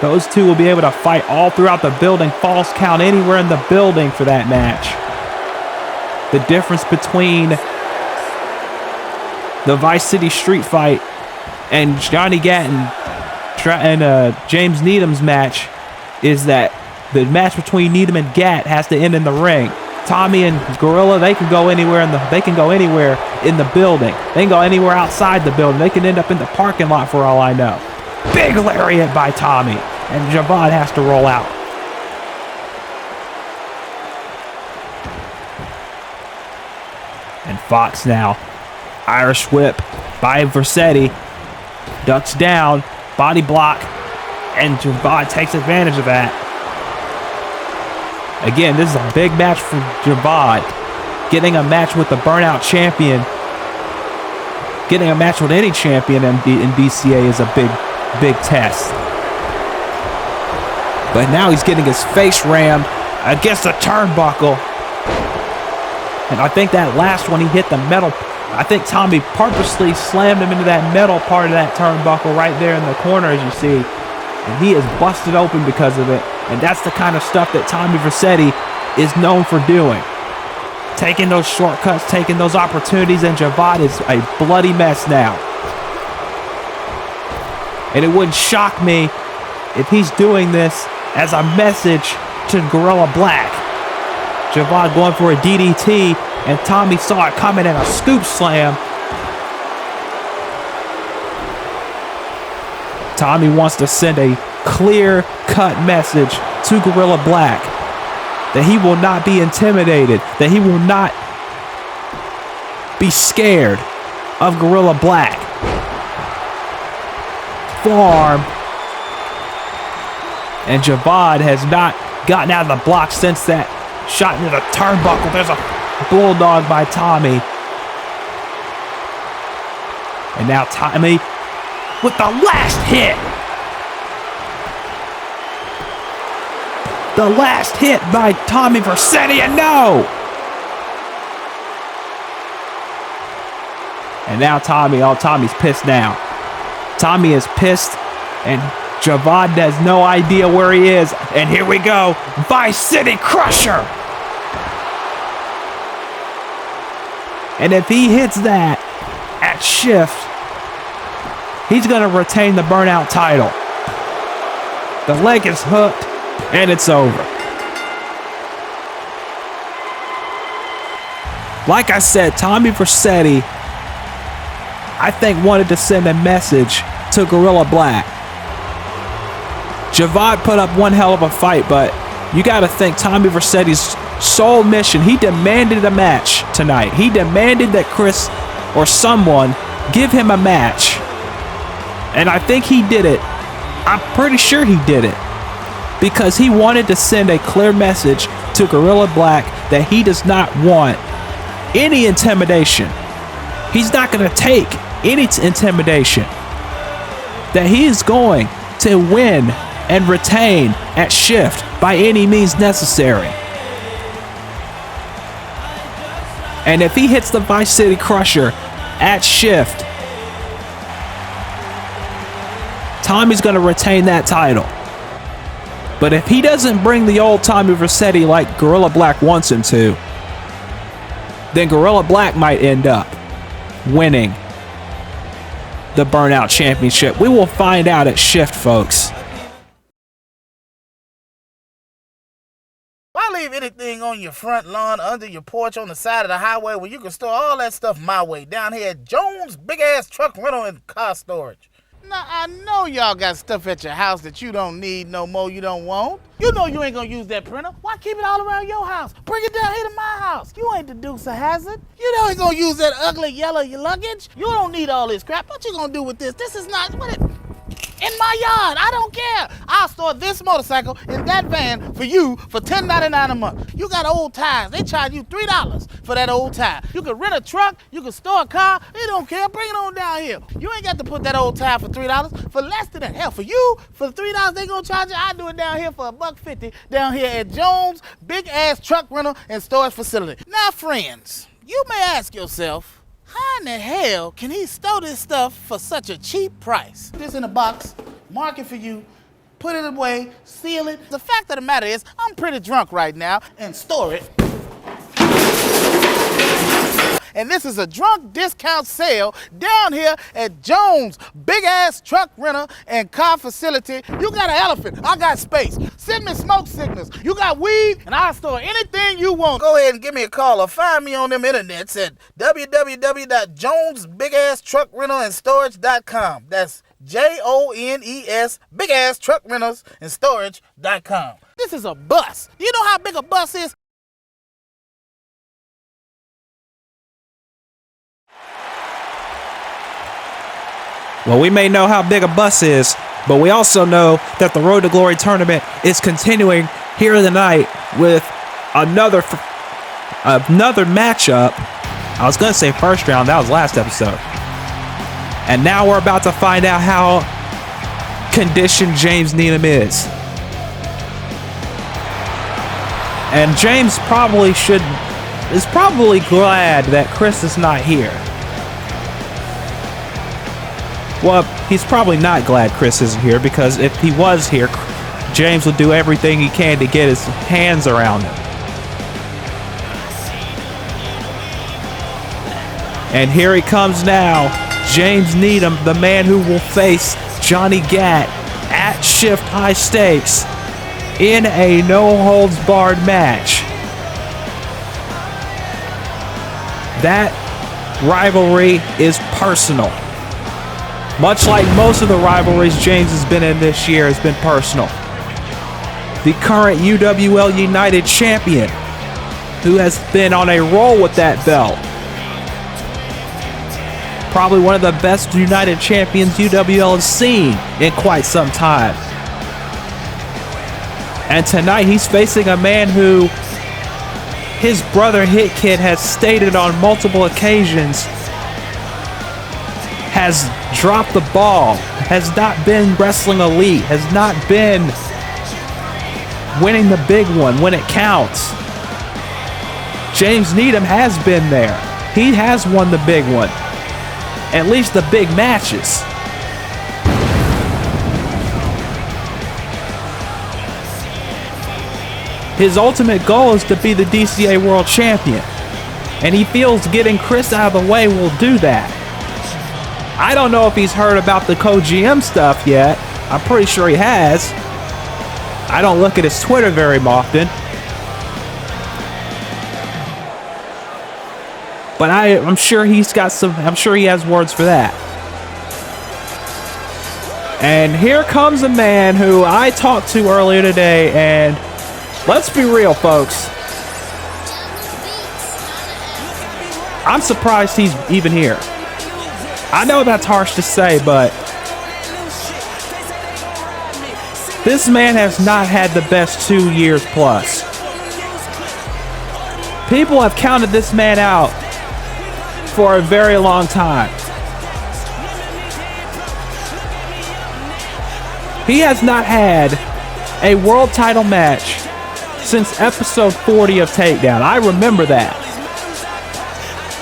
Those two will be able to fight all throughout the building, false count anywhere in the building for that match. The difference between the Vice City Street Fight and Johnny Gatton and James Needham's match is that the match between Needham and Gatt has to end in the ring. Tommy and Guerilla, they can go anywhere in the building. They can go anywhere outside the building. They can end up in the parking lot for all I know. Big lariat by Tommy, and Javad has to roll out. And Fox now, Irish whip by Vercetti, ducks down, body block, and Javad takes advantage of that. Again, this is a big match for Javad. Getting a match with the Burnout Champion, getting a match with any champion in DCA is a big test. But now he's getting his face rammed against the turnbuckle. And I think that last one, he hit the metal. I think Tommy purposely slammed him into that metal part of that turnbuckle right there in the corner, as you see. And he is busted open because of it. And that's the kind of stuff that Tommy Vercetti is known for doing. Taking those shortcuts, taking those opportunities, and Javad is a bloody mess now. And it wouldn't shock me if he's doing this as a message to Guerilla Black. Javad going for a DDT, and Tommy saw it coming in a scoop slam. Tommy wants to send a clear-cut message to Guerilla Black that he will not be intimidated, that he will not be scared of Guerilla Black. Forearm. And Javad has not gotten out of the block since that shot into the turnbuckle. There's a bulldog by Tommy. And now Tommy with the last hit. The last hit by Tommy Vercetti, and no! And now Tommy's pissed now. Tommy is pissed, and Javad has no idea where he is. And here we go, Vice City Crusher! And if he hits that at Shift, he's going to retain the Burnout title. The leg is hooked, and it's over. Like I said, Tommy Vercetti, I think, wanted to send a message to Guerilla Black. Javad put up one hell of a fight, but you got to think Tommy Vercetti's sole mission, he demanded a match tonight. He demanded that Chris or someone give him a match. And I think he did it. I'm pretty sure he did it. Because he wanted to send a clear message to Guerilla Black that he does not want any intimidation. He's not going to take any intimidation. That he is going to win and retain at Shift by any means necessary. And if he hits the Vice City Crusher at Shift, Tommy's going to retain that title. But if he doesn't bring the old Tommy Vercetti like Guerilla Black wants him to, then Guerilla Black might end up winning the Burnout Championship. We will find out at Shift, folks. Malik leave anything on your front lawn, under your porch, on the side of the highway, where you can store all that stuff my way, down here at Jones Big Ass Truck Rental and Car Storage. Now, I know y'all got stuff at your house that you don't need no more, you don't want. You know you ain't gonna use that printer. Why keep it all around your house? Bring it down here to my house. You ain't the Dukes of Hazzard. You know ain't gonna use that ugly yellow luggage. You don't need all this crap. What you gonna do with this? This is not, in my yard, I don't care. I'll store this motorcycle in that van for you for $10.99 a month. You got old tires, they charge you $3 for that old tire. You can rent a truck, you can store a car, they don't care, bring it on down here. You ain't got to put that old tire for $3, for less than that. Hell, for you, for $3 they gonna charge you, I do it down here for $1.50 down here at Jones Big Ass Truck Rental and Storage Facility. Now friends, you may ask yourself, how in the hell can he store this stuff for such a cheap price? This in a box, mark it for you, put it away, seal it. The fact of the matter is, I'm pretty drunk right now and store it. And this is a drunk discount sale down here at Jones Big Ass Truck Rental and Car Facility. You got an elephant, I got space. Send me smoke signals. You got weed, and I'll store anything you want. Go ahead and give me a call or find me on them internets at www.jonesbigasstruckrentalstorage.com. That's JONES Big Ass Truck Rentals and Storage.com. This is a bus. You know how big a bus is? Well, we may know how big a bus is, but we also know that the Road to Glory tournament is continuing here tonight with another matchup. I was going to say first round. That was last episode. And now we're about to find out how conditioned James Needham is. And James is probably glad that Chris is not here. Well, he's probably not glad Chris isn't here, because if he was here, James would do everything he can to get his hands around him. And here he comes now, James Needham, the man who will face Johnny Gat at Shift High Stakes in a no-holds-barred match. That rivalry is personal. Much like most of the rivalries James has been in this year has been personal. The current UWL United champion, who has been on a roll with that belt. Probably one of the best United champions UWL has seen in quite some time. And tonight he's facing a man who his brother Hit Kid has stated on multiple occasions has dropped the ball, has not been wrestling elite, has not been winning the big one when it counts. James Needham has been there. He has won the big one. At least the big matches. His ultimate goal is to be the DCA World Champion. And he feels getting Chris out of the way will do that. I don't know if he's heard about the co-GM stuff yet. I'm pretty sure he has. I don't look at his Twitter very often. But I'm sure he's got some, I'm sure he has words for that. And here comes a man who I talked to earlier today, and let's be real, folks. I'm surprised he's even here. I know that's harsh to say, but this man has not had the best 2 years plus. People have counted this man out for a very long time. He has not had a world title match since episode 40 of Takedown. I remember that.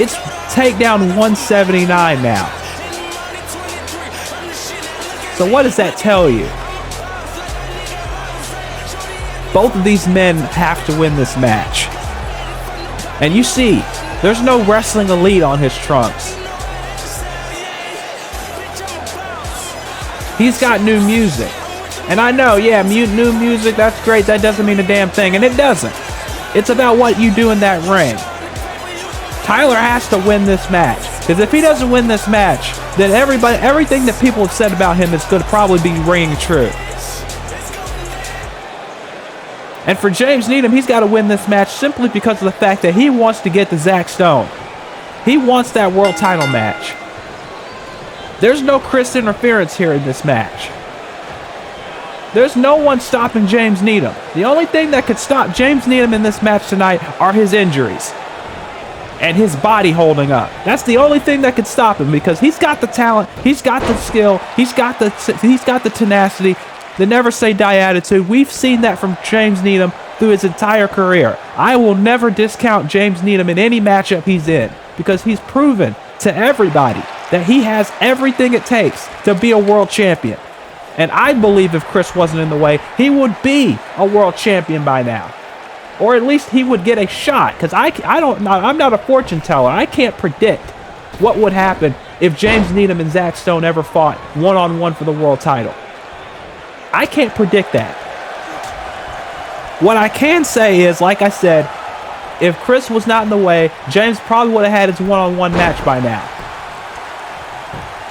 It's Takedown 179 now. So what does that tell you? Both of these men have to win this match. And you see, there's no wrestling elite on his trunks. He's got new music. And I know, yeah, new music, that's great. That doesn't mean a damn thing. And it doesn't. It's about what you do in that ring. Tyler has to win this match, because if he doesn't win this match, then everything that people have said about him is going to probably be ringing true. And for James Needham, he's got to win this match simply because of the fact that he wants to get to Zach Stone. He wants that world title match. There's no Chris interference here in this match. There's no one stopping James Needham. The only thing that could stop James Needham in this match tonight are his injuries and his body holding up. That's the only thing that could stop him, because he's got the talent, he's got the skill, he's got the tenacity, the never say die attitude. We've seen that from James Needham through his entire career. I will never discount James Needham in any matchup he's in, because he's proven to everybody that he has everything it takes to be a world champion. And I believe if Chris wasn't in the way, he would be a world champion by now. Or at least he would get a shot, because I'm not a fortune teller. I can't predict what would happen if James Needham and Zach Stone ever fought one-on-one for the world title. I can't predict that. What I can say is, like I said, if Chris was not in the way, James probably would have had his one-on-one match by now.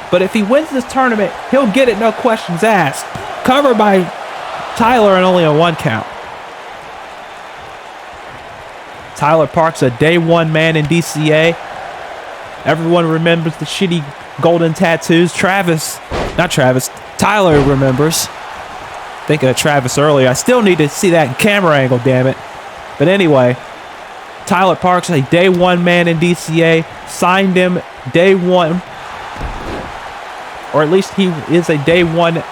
But if he wins this tournament, he'll get it, no questions asked. Covered by Tyler and only a 1 count. Tyler Parks, a day one man in DCA. Everyone remembers the shitty golden tattoos. Tyler remembers. Thinking of Travis earlier. I still need to see that camera angle, damn it. But anyway, Tyler Parks, a day one man in DCA. Signed him day one. Or at least he is a day one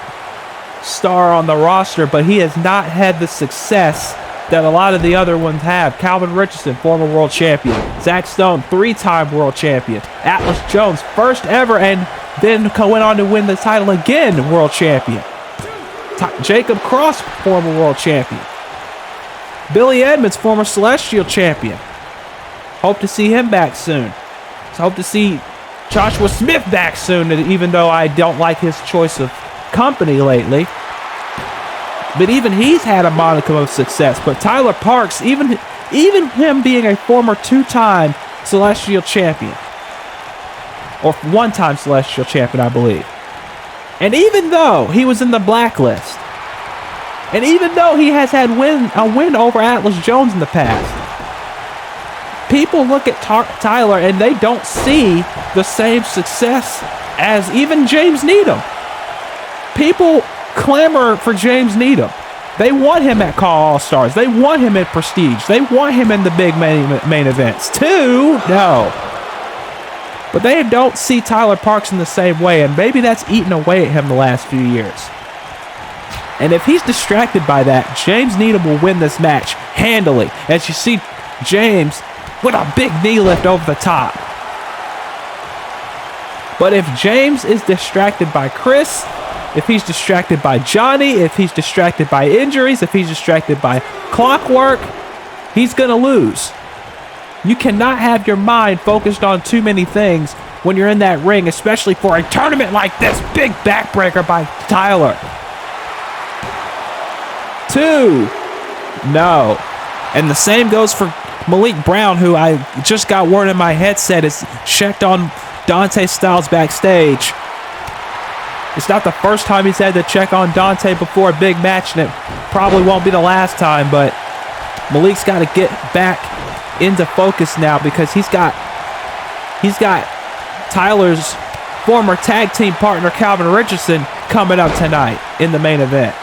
star on the roster, but he has not had the success that a lot of the other ones have. Calvin Richardson, former world champion. Zach Stone, 3-time world champion. Atlas Jones, first ever, and then went on to win the title again, world champion. Jacob Cross, former world champion. Billy Edmonds, former Celestial champion. Hope to see him back soon. Hope to see Joshua Smith back soon, even though I don't like his choice of company lately. But even he's had a modicum of success. But Tyler Parks, even him being a former 2-time Celestial champion, or 1-time Celestial champion, I believe. And even though he was in the blacklist, and even though he has had a win over Atlas Jones in the past, people look at Tyler and they don't see the same success as even James Needham. People clamor for James Needham. They want him at Call All-Stars. They want him at Prestige. They want him in the big main events too. No. But they don't see Tyler Parks in the same way, and maybe that's eaten away at him the last few years. And if he's distracted by that, James Needham will win this match handily. As you see James with a big knee lift over the top. But if James is distracted by Chris, if he's distracted by Johnny, if he's distracted by injuries, if he's distracted by clockwork, he's going to lose. You cannot have your mind focused on too many things when you're in that ring, especially for a tournament like this. Big backbreaker by Tyler. 2. No. And the same goes for Malik Brown, who I just got word in my headset is checked on Dante Styles backstage. It's not the first time he's had to check on Dante before a big match, and it probably won't be the last time, but Malik's got to get back into focus now, because he's got Tyler's former tag team partner Calvin Richardson coming up tonight in the main event.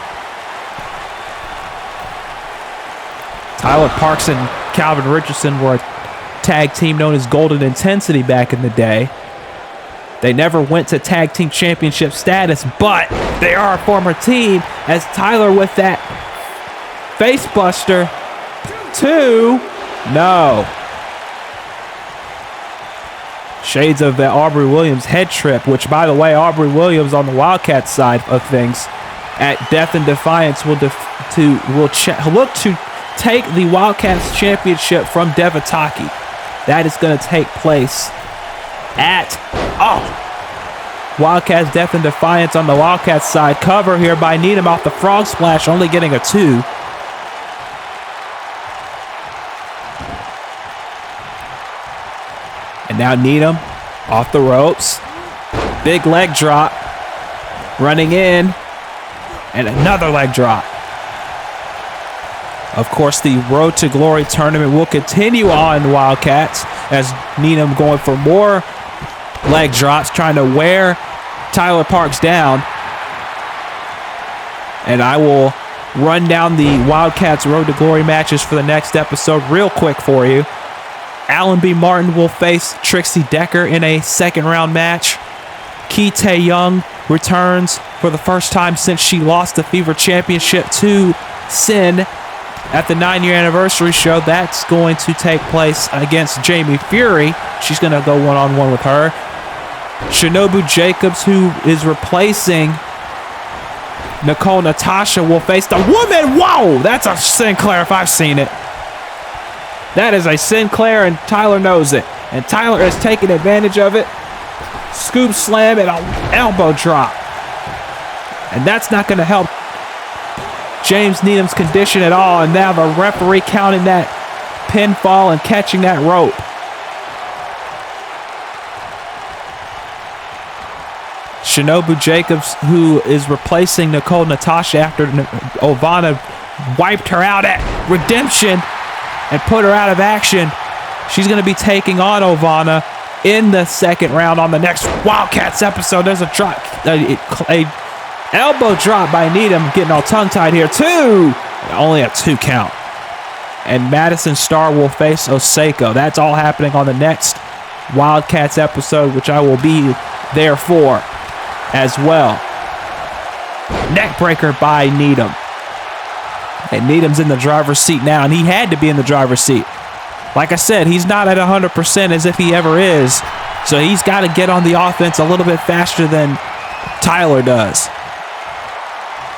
Tyler Parks and Calvin Richardson were a tag team known as Golden Intensity back in the day. They never went to tag team championship status, but they are a former team, as Tyler with that face buster. 2. No. Shades of the Aubrey Williams head trip, which, by the way, Aubrey Williams on the Wildcat side of things at Death and Defiance will look to take the Wildcats championship from Devataki. That is going to take place at Wildcats Death and Defiance on the Wildcats side. Cover here by Needham off the frog splash, only getting a 2. Now Needham off the ropes. Big leg drop. Running in. And another leg drop. Of course, the Road to Glory tournament will continue on, Wildcats, as Needham going for more leg drops, trying to wear Tyler Parks down. And I will run down the Wildcats Road to Glory matches for the next episode real quick for you. Alan B. Martin will face Trixie Decker in a second round match. Kee-Tae Young returns for the first time since she lost the Fever Championship to Sin at the 9-year anniversary show. That's going to take place against Jamie Fury. She's going to go one-on-one with her. Shinobu Jacobs, who is replacing Nicole Natasha, will face the woman. Whoa, that's a Sinclair if I've seen it. That is a Sinclair, and Tyler knows it. And Tyler is taking advantage of it. Scoop slam and an elbow drop. And that's not going to help James Needham's condition at all. And now the referee counting that pinfall and catching that rope. Shinobu Jacobs, who is replacing Nicole Natasha after Ovana wiped her out at Redemption and put her out of action. She's going to be taking on Ovana in the second round on the next Wildcats episode. There's a drop, a elbow drop by Needham, getting all tongue-tied here. Only a 2 count. And Madison Starr will face Oseko. That's all happening on the next Wildcats episode, which I will be there for as well. Neckbreaker by Needham. And Needham's in the driver's seat now, and he had to be in the driver's seat. Like I said, he's not at 100% as if he ever is, so he's got to get on the offense a little bit faster than Tyler does.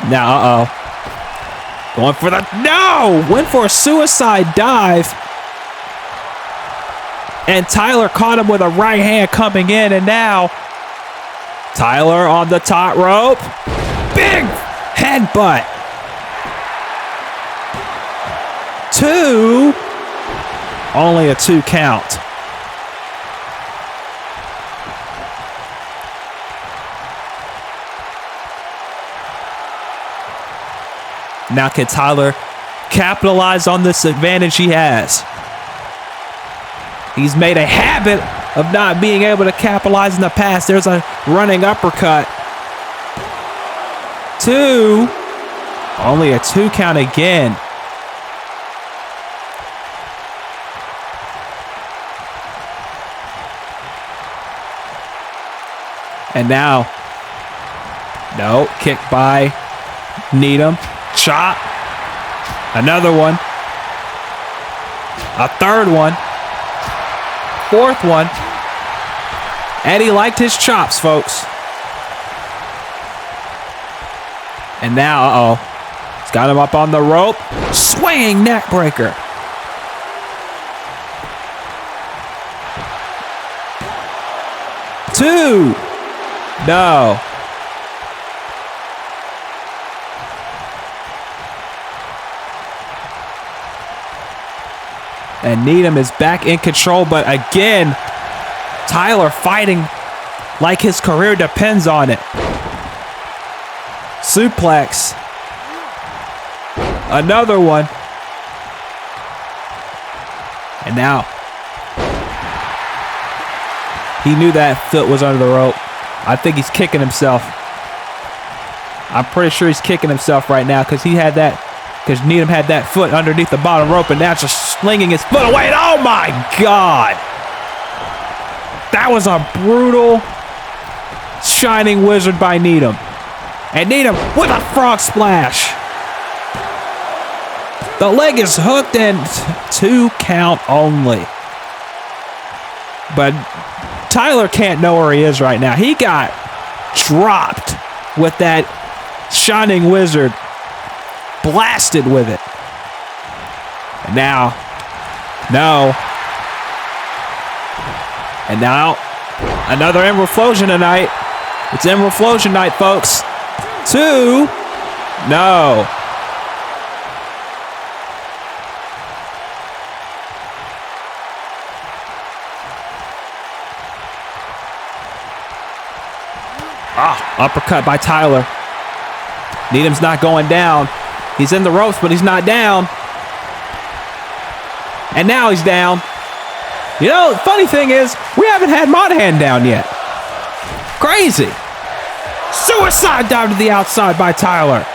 Now, going for the, no! Went for a suicide dive. And Tyler caught him with a right hand coming in, and now Tyler on the top rope. Big headbutt. 2. Only a 2 count. Now can Tyler capitalize on this advantage he has? He's made a habit of not being able to capitalize in the past. There's a running uppercut. 2. Only a 2 count again. And now, no, kick by Needham. Chop. Another one. A third one. Fourth one. Eddie liked his chops, folks. And now, he's got him up on the rope. Swinging neck breaker. Two. No. And Needham is back in control, but again, Tyler fighting like his career depends on it. Suplex. Another one. And now, he knew that foot was under the rope. I think he's kicking himself. I'm pretty sure he's kicking himself right now because Needham had that foot underneath the bottom rope, and now just slinging his foot away. And oh my God! That was a brutal Shining Wizard by Needham. And Needham with a frog splash. The leg is hooked and 2 count only. But Tyler can't know where he is right now. He got dropped with that Shining Wizard. Blasted with it. And now, no. And now, another Emerald Flosion tonight. It's Emerald Flosion night, folks. 2. No. Uppercut by Tyler. Needham's not going down. He's in the ropes, but he's not down. And now he's down. You know, the funny thing is, we haven't had Monahan down yet. Crazy. Suicide dive to the outside by Tyler.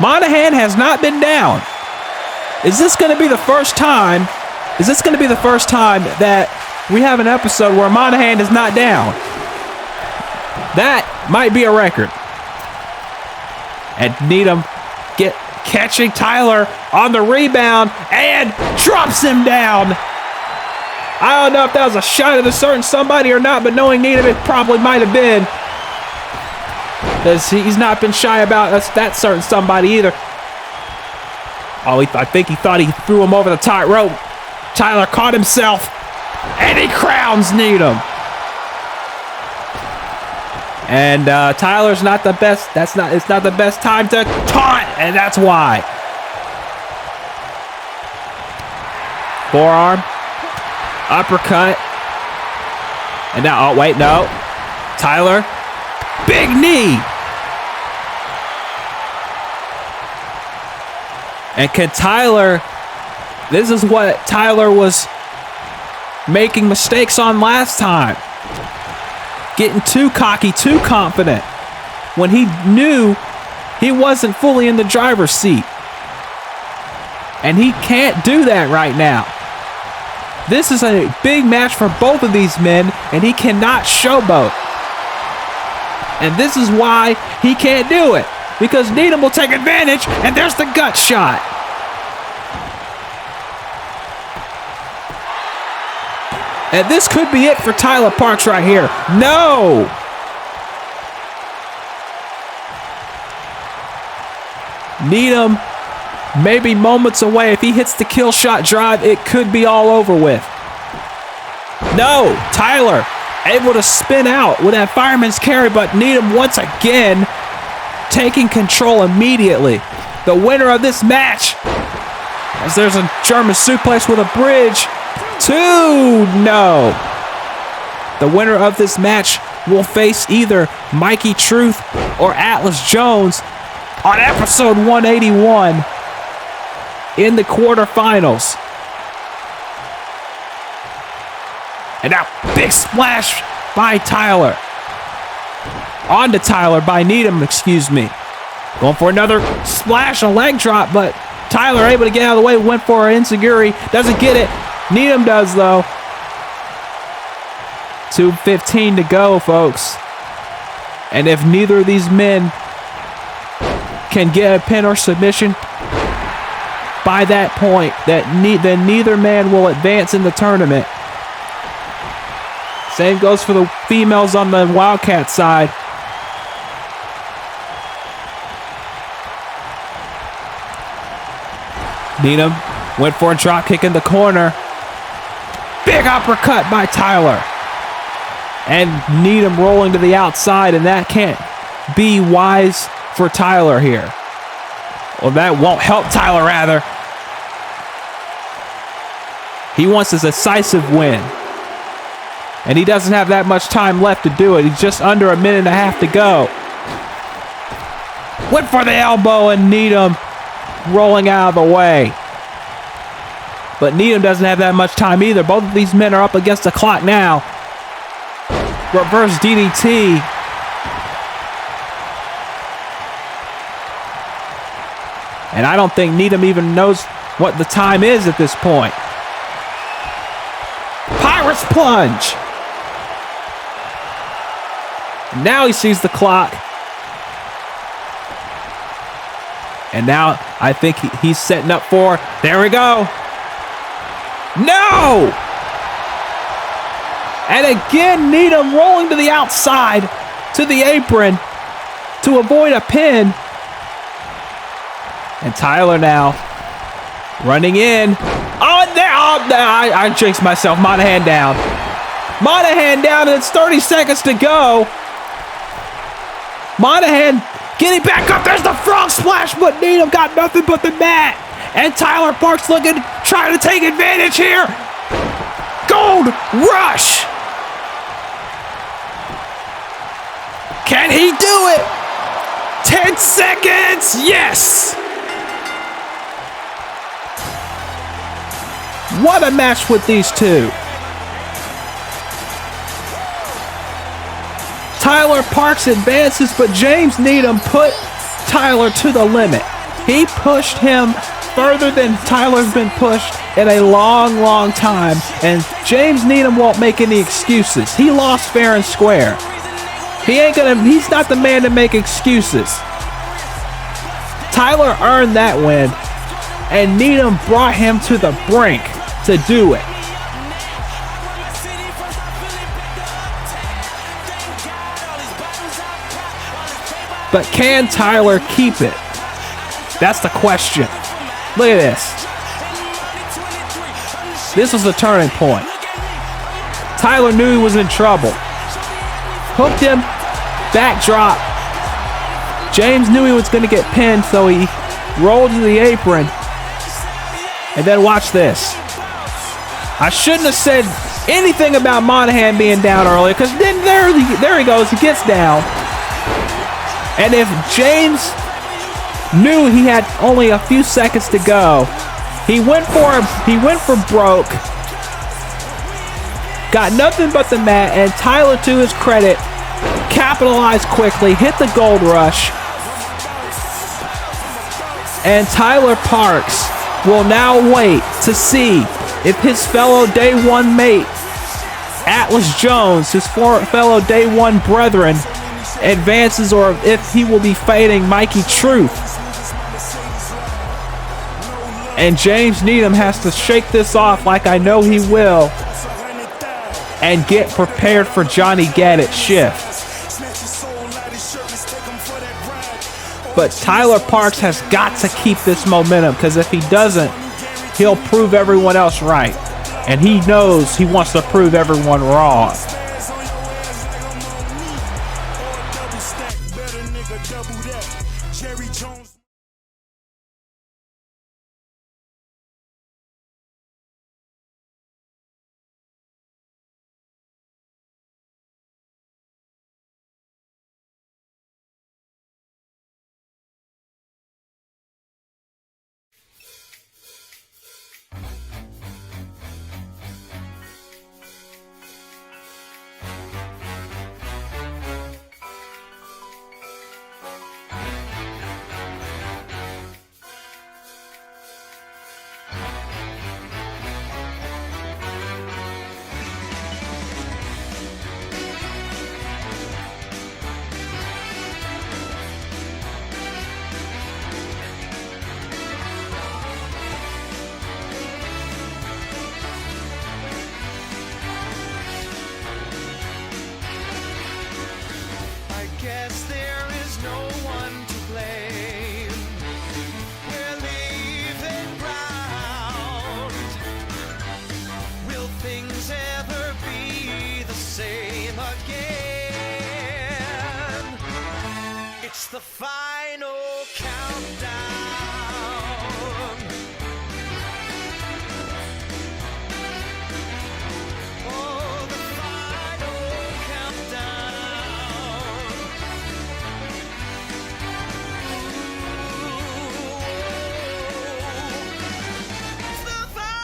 Monahan has not been down. Is this going to be the first time? Is this going to be the first time that we have an episode where Monahan is not down? That might be a record. And Needham catching Tyler on the rebound and drops him down. I don't know if that was a shot at a certain somebody or not, but knowing Needham, it probably might have been. Because he's not been shy about that certain somebody either. I think he thought he threw him over the top rope. Tyler caught himself, and he crowns Needham. And Tyler's not the best. It's not the best time to taunt, and that's why. Forearm, uppercut, and now, oh wait, no. Tyler, big knee. And can Tyler, this is what Tyler was making mistakes on last time. Getting too cocky, too confident when he knew he wasn't fully in the driver's seat. And he can't do that right now. This is a big match for both of these men, and he cannot showboat. And this is why he can't do it. Because Needham will take advantage, and there's the gut shot. And this could be it for Tyler Parks right here. No! Needham maybe moments away. If he hits the kill shot drive, it could be all over with. No! Tyler able to spin out with that fireman's carry, but Needham once again taking control immediately. The winner of this match, as there's a German suplex with a bridge. 2, no. The winner of this match will face either Mikey Truth or Atlas Jones on episode 181 in the quarterfinals. And now, big splash by Tyler. Onto Tyler by Needham, excuse me. Going for another splash, a leg drop, but Tyler able to get out of the way, went for an enziguri, doesn't get it. Needham does, though. 2:15 to go, folks. And if neither of these men can get a pin or submission by that point, then neither man will advance in the tournament. Same goes for the females on the Wildcat side. Needham went for a drop kick in the corner. Big uppercut by Tyler. And Needham rolling to the outside, and that can't be wise for Tyler here. Well, that won't help Tyler, rather. He wants a decisive win. And he doesn't have that much time left to do it. He's just under a minute and a half to go. Went for the elbow, and Needham rolling out of the way. But Needham doesn't have that much time either. Both of these men are up against the clock now. Reverse DDT. And I don't think Needham even knows what the time is at this point. Pirate's plunge. Now he sees the clock. And now I think he's setting up for, there we go. No! And again, Needham rolling to the outside, to the apron, to avoid a pin. And Tyler now running in. Oh, there! I jinxed myself. Monahan down. Monahan down, and it's 30 seconds to go. Monahan getting back up. There's the frog splash, but Needham got nothing but the mat. And Tyler Parks trying to take advantage here. Gold Rush. Can he do it? 10 seconds. Yes. What a match with these two. Tyler Parks advances, but James Needham put Tyler to the limit. He pushed him further than Tyler's been pushed in a long, long time, and James Needham won't make any excuses. He lost fair and square. He's not the man to make excuses. Tyler earned that win, and Needham brought him to the brink to do it. But can Tyler keep it? That's the question. Look at this. This was the turning point. Tyler knew he was in trouble. Hooked him, backdrop. James knew he was going to get pinned, so he rolled to the apron. And then watch this. I shouldn't have said anything about Monahan being down earlier, because then there he goes. He gets down. And if James knew he had only a few seconds to go, he went for him. He went for broke. Got nothing but the mat, and Tyler, to his credit, capitalized quickly, hit the gold rush. And Tyler Parks will now wait to see if his fellow Day One mate, Atlas Jones, his fellow Day One brethren, advances, or if he will be fighting Mikey Truth. And James Needham has to shake this off like I know he will and get prepared for Johnny Gadget's shift. But Tyler Parks has got to keep this momentum, because if he doesn't, he'll prove everyone else right. And he knows he wants to prove everyone wrong. The final countdown. Oh, the final countdown. It's the final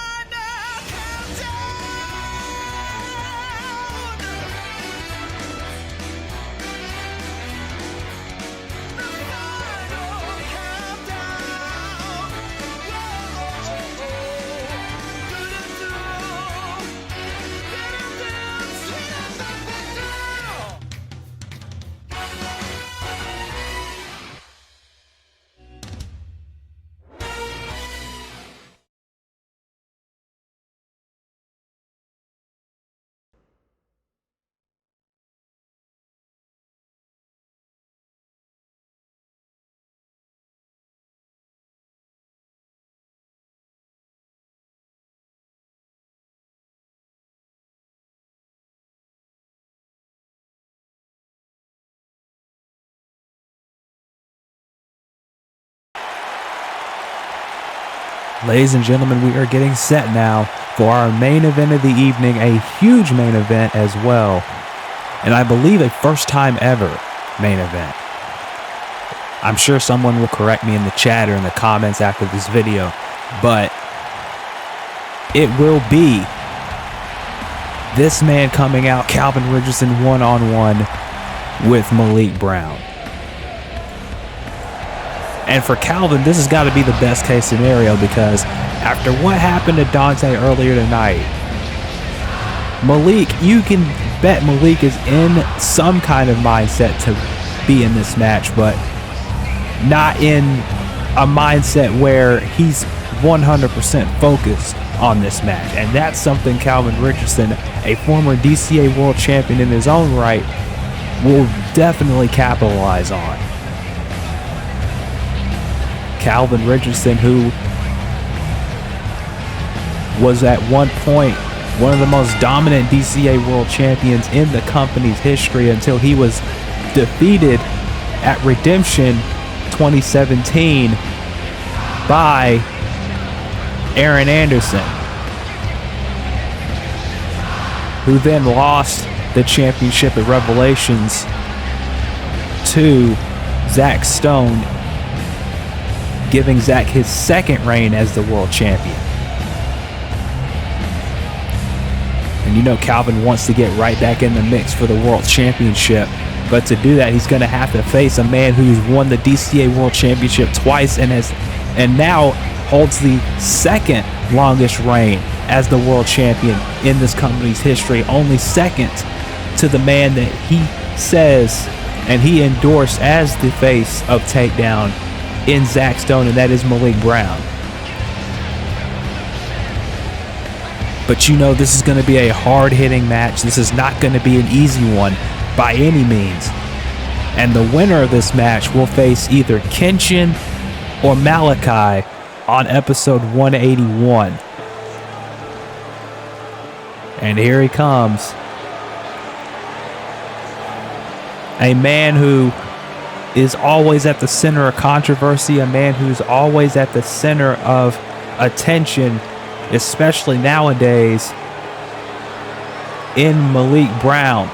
Ladies and gentlemen, we are getting set now for our main event of the evening, a huge main event as well, and I believe a first time ever main event. I'm sure someone will correct me in the chat or in the comments after this video, but it will be this man coming out, Calvin Richardson, one-on-one with Malik Brown. And for Calvin, this has got to be the best case scenario, because after what happened to Dante earlier tonight, Malik, you can bet Malik is in some kind of mindset to be in this match, but not in a mindset where he's 100% focused on this match. And that's something Calvin Richardson, a former DCA world champion in his own right, will definitely capitalize on. Calvin Richardson, who was at one point one of the most dominant DCA world champions in the company's history until he was defeated at Redemption 2017 by Aaron Anderson, who then lost the championship at Revelations to Zach Stone, giving Zach his second reign as the world champion. And you know Calvin wants to get right back in the mix for the world championship, but to do that he's going to have to face a man who's won the DCA world championship twice and now holds the second longest reign as the world champion in this company's history, only second to the man that he says and he endorsed as the face of Takedown in Zach Stone, and that is Malik Brown. But you know this is going to be a hard-hitting match. This is not going to be an easy one by any means. And the winner of this match will face either Kenshin or Malachi on episode 181. And here he comes. A man who is always at the center of controversy, a man who's always at the center of attention, especially nowadays, in Malik Brown.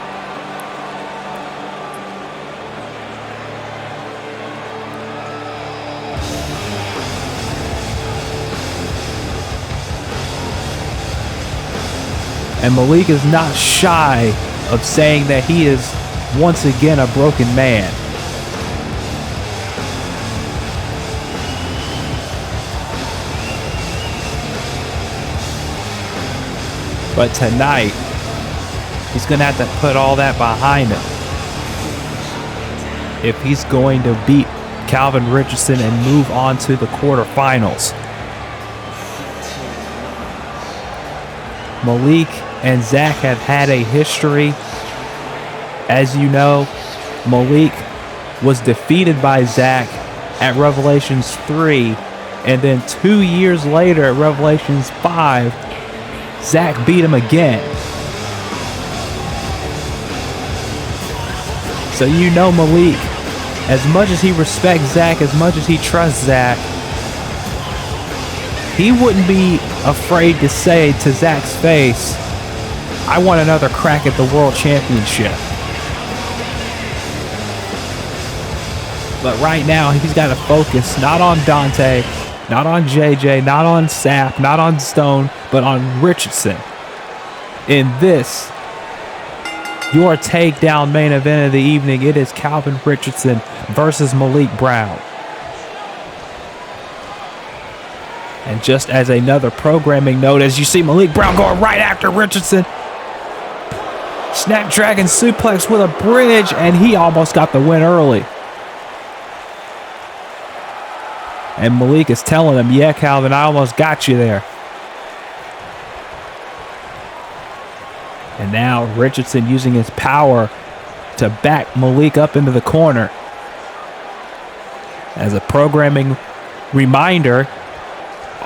And Malik is not shy of saying that he is once again a broken man. But tonight, he's going to have to put all that behind him if he's going to beat Calvin Richardson and move on to the quarterfinals. Malik and Zach have had a history. As you know, Malik was defeated by Zach at Revelations 3, and then 2 years later at Revelations 5, Zach beat him again. So you know Malik, as much as he respects Zach, as much as he trusts Zach, he wouldn't be afraid to say to Zach's face, I want another crack at the world championship. But right now, he's got to focus not on Dante, not on JJ, not on Sapp, not on Stone, but on Richardson. In this, your Takedown main event of the evening, it is Calvin Richardson versus Malik Brown. And just as another programming note, as you see Malik Brown going right after Richardson. Snapdragon suplex with a bridge, and he almost got the win early. And Malik is telling him, yeah, Calvin, I almost got you there. And now Richardson using his power to back Malik up into the corner. As a programming reminder,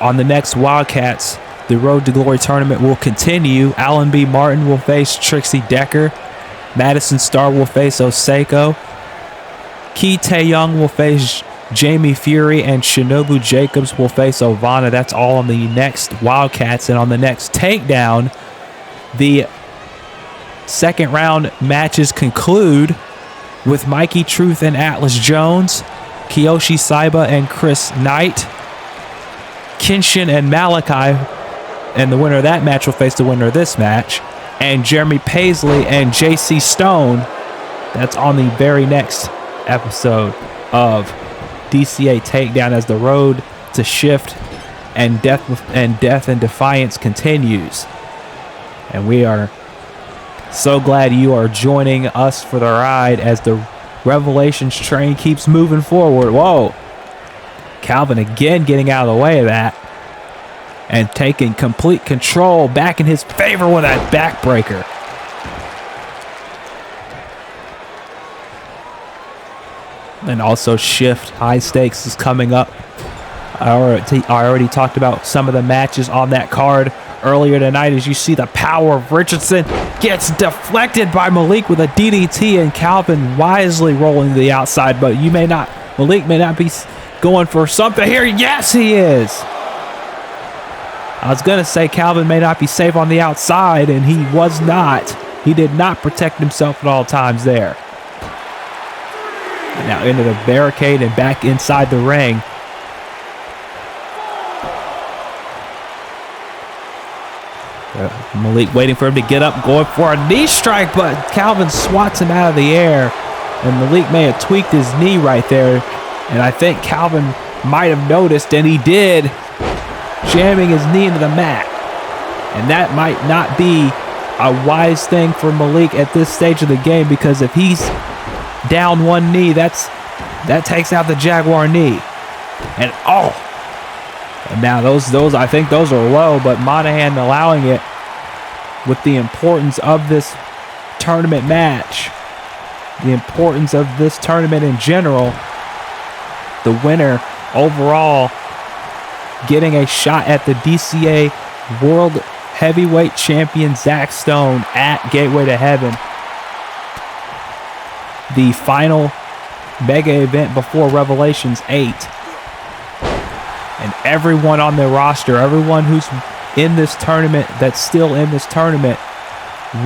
on the next Wildcats, the Road to Glory tournament will continue. Alan B. Martin will face Trixie Decker. Madison Starr will face Oseko. Ki Tae-young will face Jamie Fury, and Shinobu Jacobs will face Ovana. That's all on the next Wildcats. And on the next Takedown, the second round matches conclude with Mikey Truth and Atlas Jones, Kiyoshi Saiba and Chris Knight, Kenshin and Malachi, and the winner of that match will face the winner of this match, and Jeremy Paisley and JC Stone. That's on the very next episode of DCA Takedown as the road to Shift and Death and Defiance continues. And we are so glad you are joining us for the ride as the Revelations train keeps moving forward. Whoa. Calvin again getting out of the way of that and taking complete control back in his favor with that backbreaker. And also Shift High Stakes is coming up. I already talked about some of the matches on that card earlier tonight. As you see, the power of Richardson gets deflected by Malik with a DDT, and Calvin wisely rolling to the outside. But Malik may not be going for something here. Yes, he is. I was going to say Calvin may not be safe on the outside, and he was not. He did not protect himself at all times there. And now into the barricade and back inside the ring. Malik waiting for him to get up, going for a knee strike, but Calvin swats him out of the air. And Malik may have tweaked his knee right there. And I think Calvin might have noticed, and he did, jamming his knee into the mat. And that might not be a wise thing for Malik at this stage of the game, because if he's down one knee, that takes out the Jaguar knee. And and now those I think those are low, but Monahan allowing it with the importance of this tournament match, the importance of this tournament in general. The winner overall getting a shot at the DCA World Heavyweight Champion Zach Stone at Gateway to Heaven. The final mega event before Revelations 8. And everyone on the roster, everyone who's in this tournament, that's still in this tournament,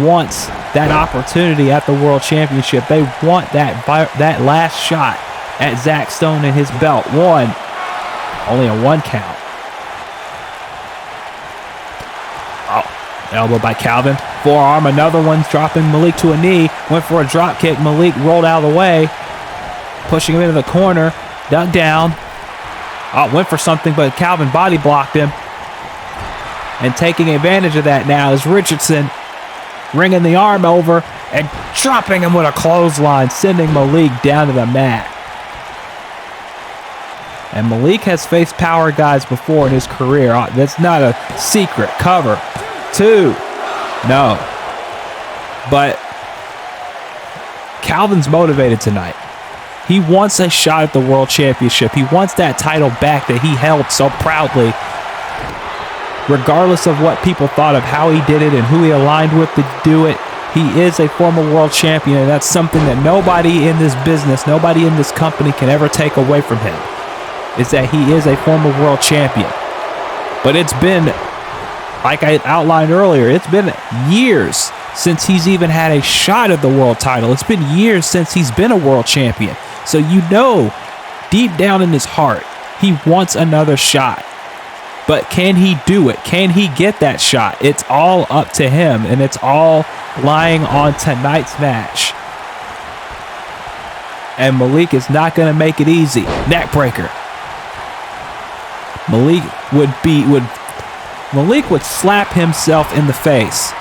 wants that opportunity at the World Championship. They want that last shot at Zach Stone and his belt. Only a 1 count. Elbow by Calvin. Forearm, another one, dropping Malik to a knee. Went for a drop kick. Malik rolled out of the way, pushing him into the corner. Dug down. Went for something, but Calvin body blocked him. And taking advantage of that now is Richardson, ringing the arm over and dropping him with a clothesline, sending Malik down to the mat. And Malik has faced power guys before in his career. That's not a secret. Cover. 2. No. But Calvin's motivated tonight. He wants a shot at the World Championship. He wants that title back that he held so proudly. Regardless of what people thought of how he did it and who he aligned with to do it, he is a former world champion, and that's something that nobody in this business, nobody in this company can ever take away from him, is that he is a former world champion. But it's been, like I outlined earlier, it's been years since he's even had a shot at the world title. It's been years since he's been a world champion. So you know, deep down in his heart, he wants another shot. But can he do it? Can he get that shot? It's all up to him, and it's all lying on tonight's match. And Malik is not going to make it easy. Neckbreaker. Malik would slap himself in the face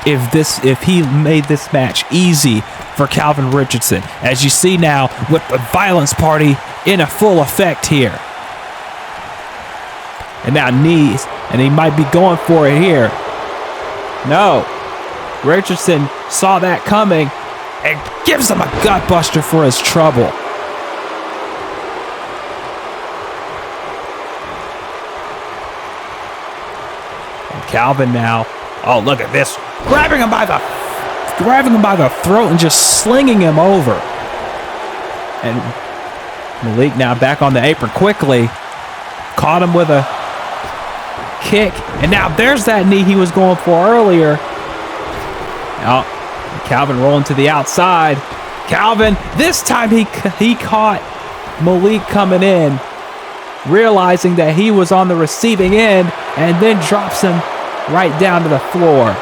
if he made this match easy for Calvin Richardson. As you see now, with the violence party in a full effect here. And now knees, and he might be going for it here. No. Richardson saw that coming and gives him a gut buster for his trouble. And Calvin now, look at this, grabbing him by the throat and just slinging him over. And Malik now back on the apron quickly, caught him with a kick, and now there's that knee he was going for earlier. Now Calvin rolling to the outside, Calvin, this time he caught Malik coming in, realizing that he was on the receiving end, and then drops him right down to the floor.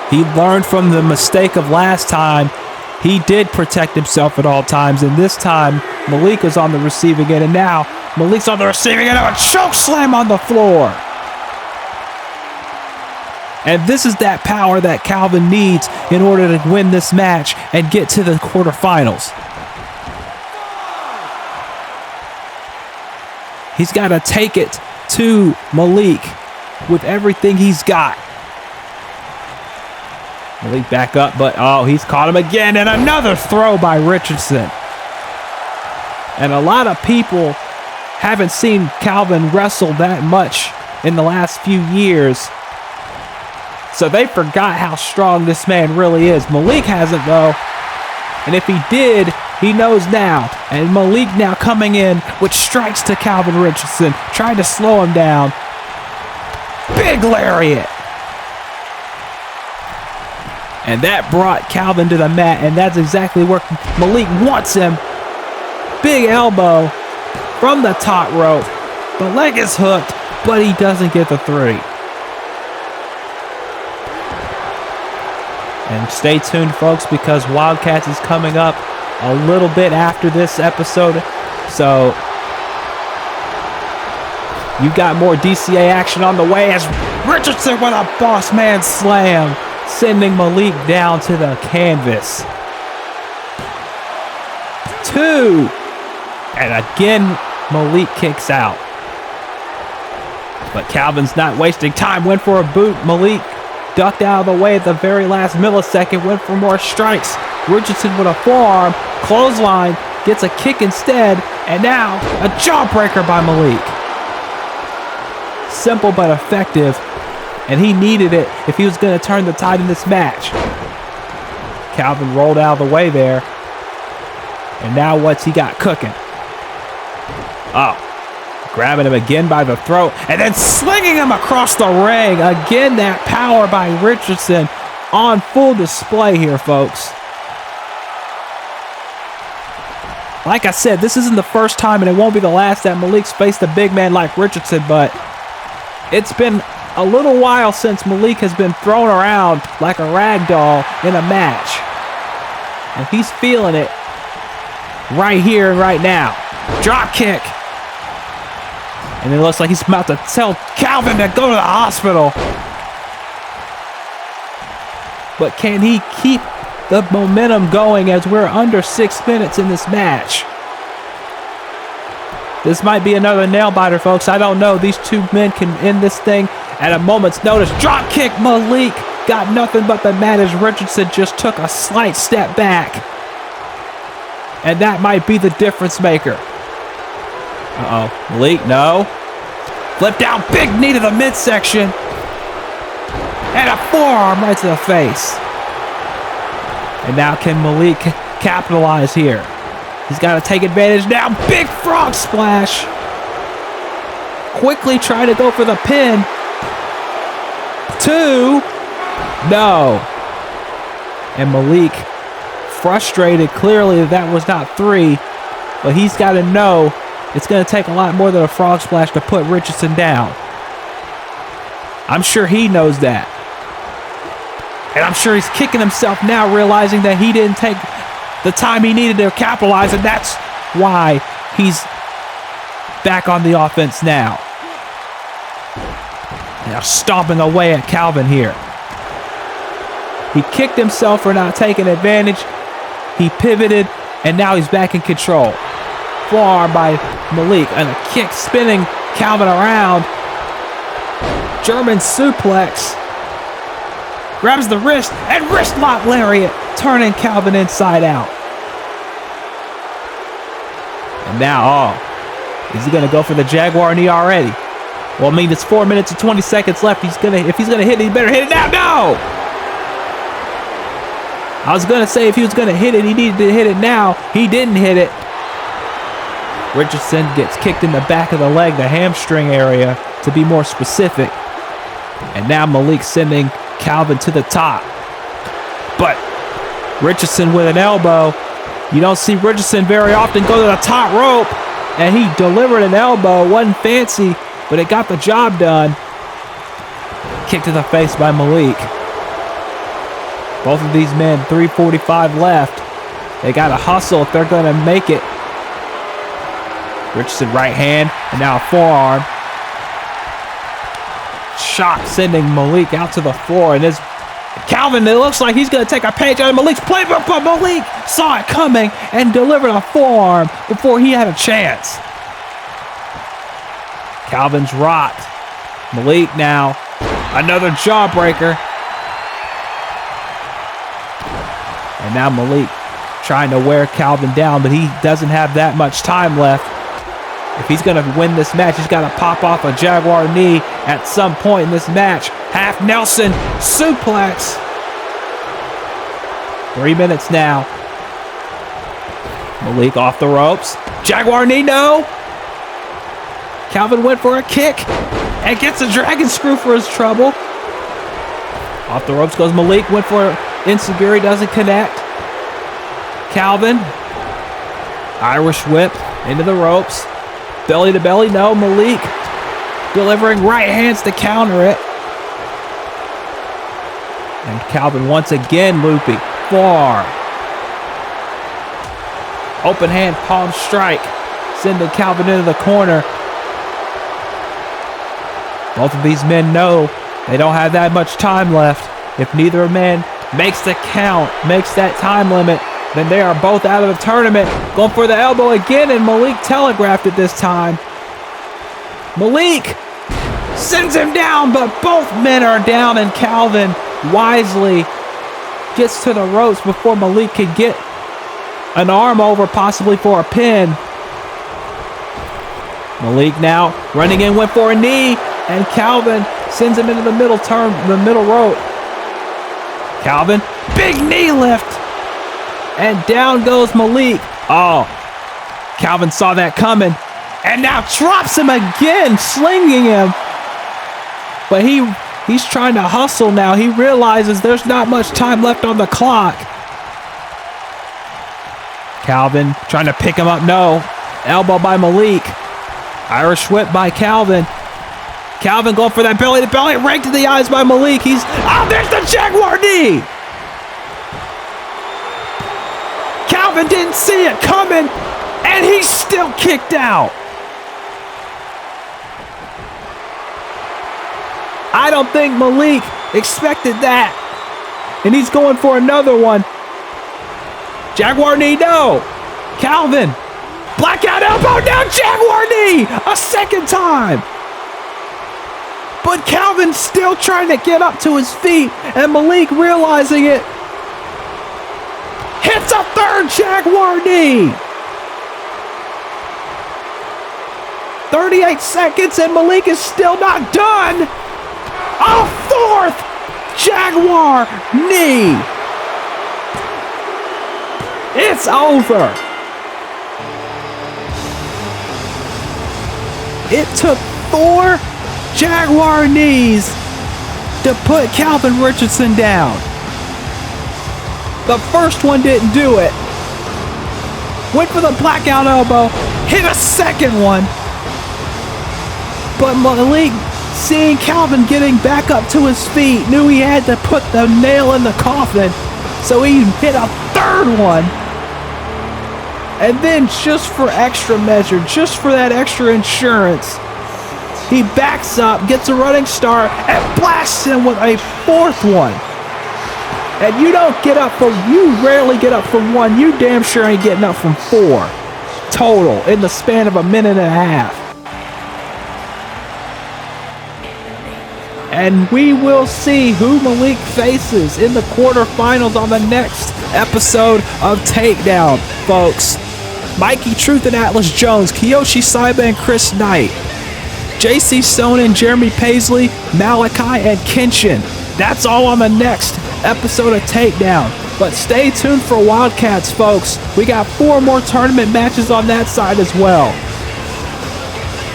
He learned from the mistake of last time. He did protect himself at all times, and this time Malik was on the receiving end, and now Malik's on the receiving end of a choke slam on the floor. And this is that power that Calvin needs in order to win this match and get to the quarterfinals. He's got to take it to Malik with everything he's got. Malik back up, but he's caught him again, and another throw by Richardson. And a lot of people haven't seen Calvin wrestle that much in the last few years, so they forgot how strong this man really is. Malik hasn't, though. And if he did, he knows now. And Malik now coming in with strikes to Calvin Richardson, trying to slow him down. Big lariat. And that brought Calvin to the mat, and that's exactly where Malik wants him. Big elbow from the top rope. The leg is hooked, but he doesn't get the 3. And stay tuned, folks, because Wildcats is coming up a little bit after this episode. So you got more DCA action on the way as Richardson with a boss man slam, sending Malik down to the canvas. 2. And again, Malik kicks out. But Calvin's not wasting time. Went for a boot. Malik ducked out of the way at the very last millisecond. Went for more strikes. Richardson with a forearm. Clothesline. Gets a kick instead. And now a jawbreaker by Malik. Simple but effective. And he needed it if he was going to turn the tide in this match. Calvin rolled out of the way there. And now what's he got cooking? Grabbing him again by the throat and then slinging him across the ring. Again, that power by Richardson on full display here, folks. Like I said, this isn't the first time and it won't be the last that Malik's faced a big man like Richardson, but it's been a little while since Malik has been thrown around like a rag doll in a match. And he's feeling it right here and right now. Drop kick. And it looks like he's about to tell Calvin to go to the hospital. But can he keep the momentum going as we're under 6 minutes in this match? This might be another nail biter, folks. I don't know. These two men can end this thing at a moment's notice. Drop kick. Malik got nothing but the mat as Richardson just took a slight step back. And that might be the difference maker. Malik, no. Flip down, big knee to the midsection. And a forearm right to the face. And now can Malik capitalize here? He's got to take advantage now. Big frog splash. Quickly try to go for the pin. 2. No. And Malik, frustrated clearly that was not 3. But he's got to know it's going to take a lot more than a frog splash to put Richardson down. I'm sure he knows that. And I'm sure he's kicking himself now, realizing that he didn't take the time he needed to capitalize, and that's why he's back on the offense now. Now stomping away at Calvin here. He kicked himself for not taking advantage. He pivoted, and now he's back in control. Forearm by Malik, and a kick spinning Calvin around. German suplex. Grabs the wrist, and wrist lock lariat, turning Calvin inside out. And now, is he going to go for the Jaguar knee already? Well, I mean, it's 4 minutes and 20 seconds left. If he's going to hit it, he better hit it now. No! I was going to say if he was going to hit it, he needed to hit it now. He didn't hit it. Richardson gets kicked in the back of the leg, the hamstring area, to be more specific. And now Malik sending Calvin to the top. But Richardson with an elbow. You don't see Richardson very often go to the top rope, and he delivered an elbow. Wasn't fancy, but it got the job done. Kick to the face by Malik. Both of these men, 3:45 left. They got to hustle if they're going to make it. Richardson right hand, and now a forearm. Shot sending Malik out to the floor, and this Calvin, it looks like he's going to take a page out of Malik's playbook, but Malik saw it coming and delivered a forearm before he had a chance. Calvin's rocked. Malik now, another jawbreaker. And now Malik trying to wear Calvin down, but he doesn't have that much time left. If he's going to win this match, he's got to pop off a Jaguar knee at some point in this match. Half Nelson suplex. 3 minutes now. Malik off the ropes. Jaguar knee, no. Calvin went for a kick and gets a dragon screw for his trouble. Off the ropes goes Malik. Went for Insecurity, doesn't connect. Calvin. Irish whip into the ropes. Belly to belly, no. Malik delivering right hands to counter it. And Calvin once again loopy. Forearm. Open hand palm strike. Sending Calvin into the corner. Both of these men know they don't have that much time left. If neither man makes the count, makes that time limit, then they are both out of the tournament. Going for the elbow again, and Malik telegraphed it this time. Malik sends him down, but both men are down, and Calvin wisely gets to the ropes before Malik can get an arm over, possibly for a pin. Malik now running in, went for a knee, and Calvin sends him into the middle rope. Calvin, big knee lift. And down goes Malik. Oh, Calvin saw that coming. And now drops him again, slinging him. But he's trying to hustle now. He realizes there's not much time left on the clock. Calvin trying to pick him up. No. Elbow by Malik. Irish whip by Calvin. Calvin going for that belly to belly. Right to the eyes by Malik. There's the Jaguar knee. Calvin didn't see it coming, and he's still kicked out. I don't think Malik expected that. And he's going for another one. Jaguar knee, no. Calvin, blackout elbow, now Jaguar knee, a second time. But Calvin's still trying to get up to his feet, and Malik realizing it. Hits a third Jaguar knee. 38 seconds and Malik is still not done. A fourth Jaguar knee. It's over. It took 4 Jaguar knees to put Calvin Richardson down. The first one didn't do it. Went for the blackout elbow, hit a second one. But Malik, seeing Calvin getting back up to his feet, knew he had to put the nail in the coffin. So he hit a third one. And then just for extra measure, just for that extra insurance, he backs up, gets a running start, and blasts him with a fourth one. And you rarely get up from 1. You damn sure ain't getting up from 4 total in the span of a minute and a half. And we will see who Malik faces in the quarterfinals on the next episode of Takedown, folks. Mikey Truth and Atlas Jones, Kiyoshi Saiba and Chris Knight, JC Sonnen, Jeremy Paisley, Malachi, and Kenshin. That's all on the next episode of Takedown. But stay tuned for Wildcats, folks. We got 4 more tournament matches on that side as well.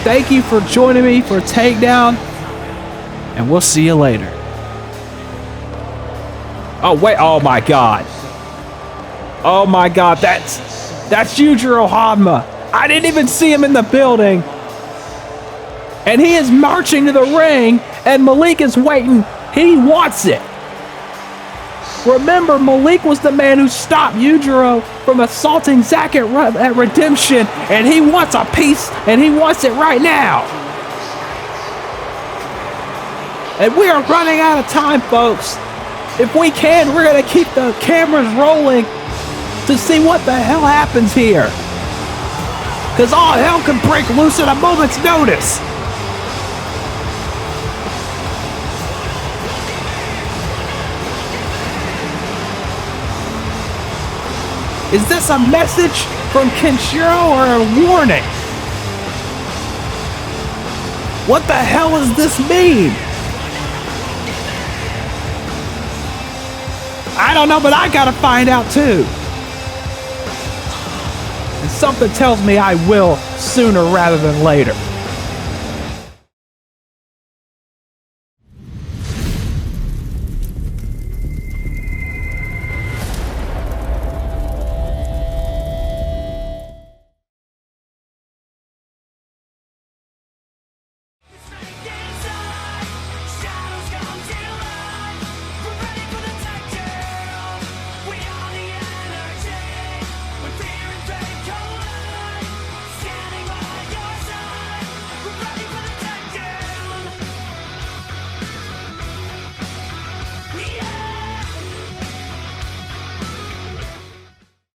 Thank you for joining me for Takedown, and we'll see you later. Oh, wait. Oh, my God. Oh my God, that's Yujiro Hanma. I didn't even see him in the building. And he is marching to the ring, and Malik is waiting. He wants it. Remember, Malik was the man who stopped Yujiro from assaulting Zack at Redemption, and he wants a piece, and he wants it right now. And we are running out of time, folks. If we can, we're going to keep the cameras rolling to see what the hell happens here. Because all hell can break loose at a moment's notice. Is this a message from Kenshiro or a warning? What the hell does this mean? I don't know, but I gotta find out too. And something tells me I will sooner rather than later.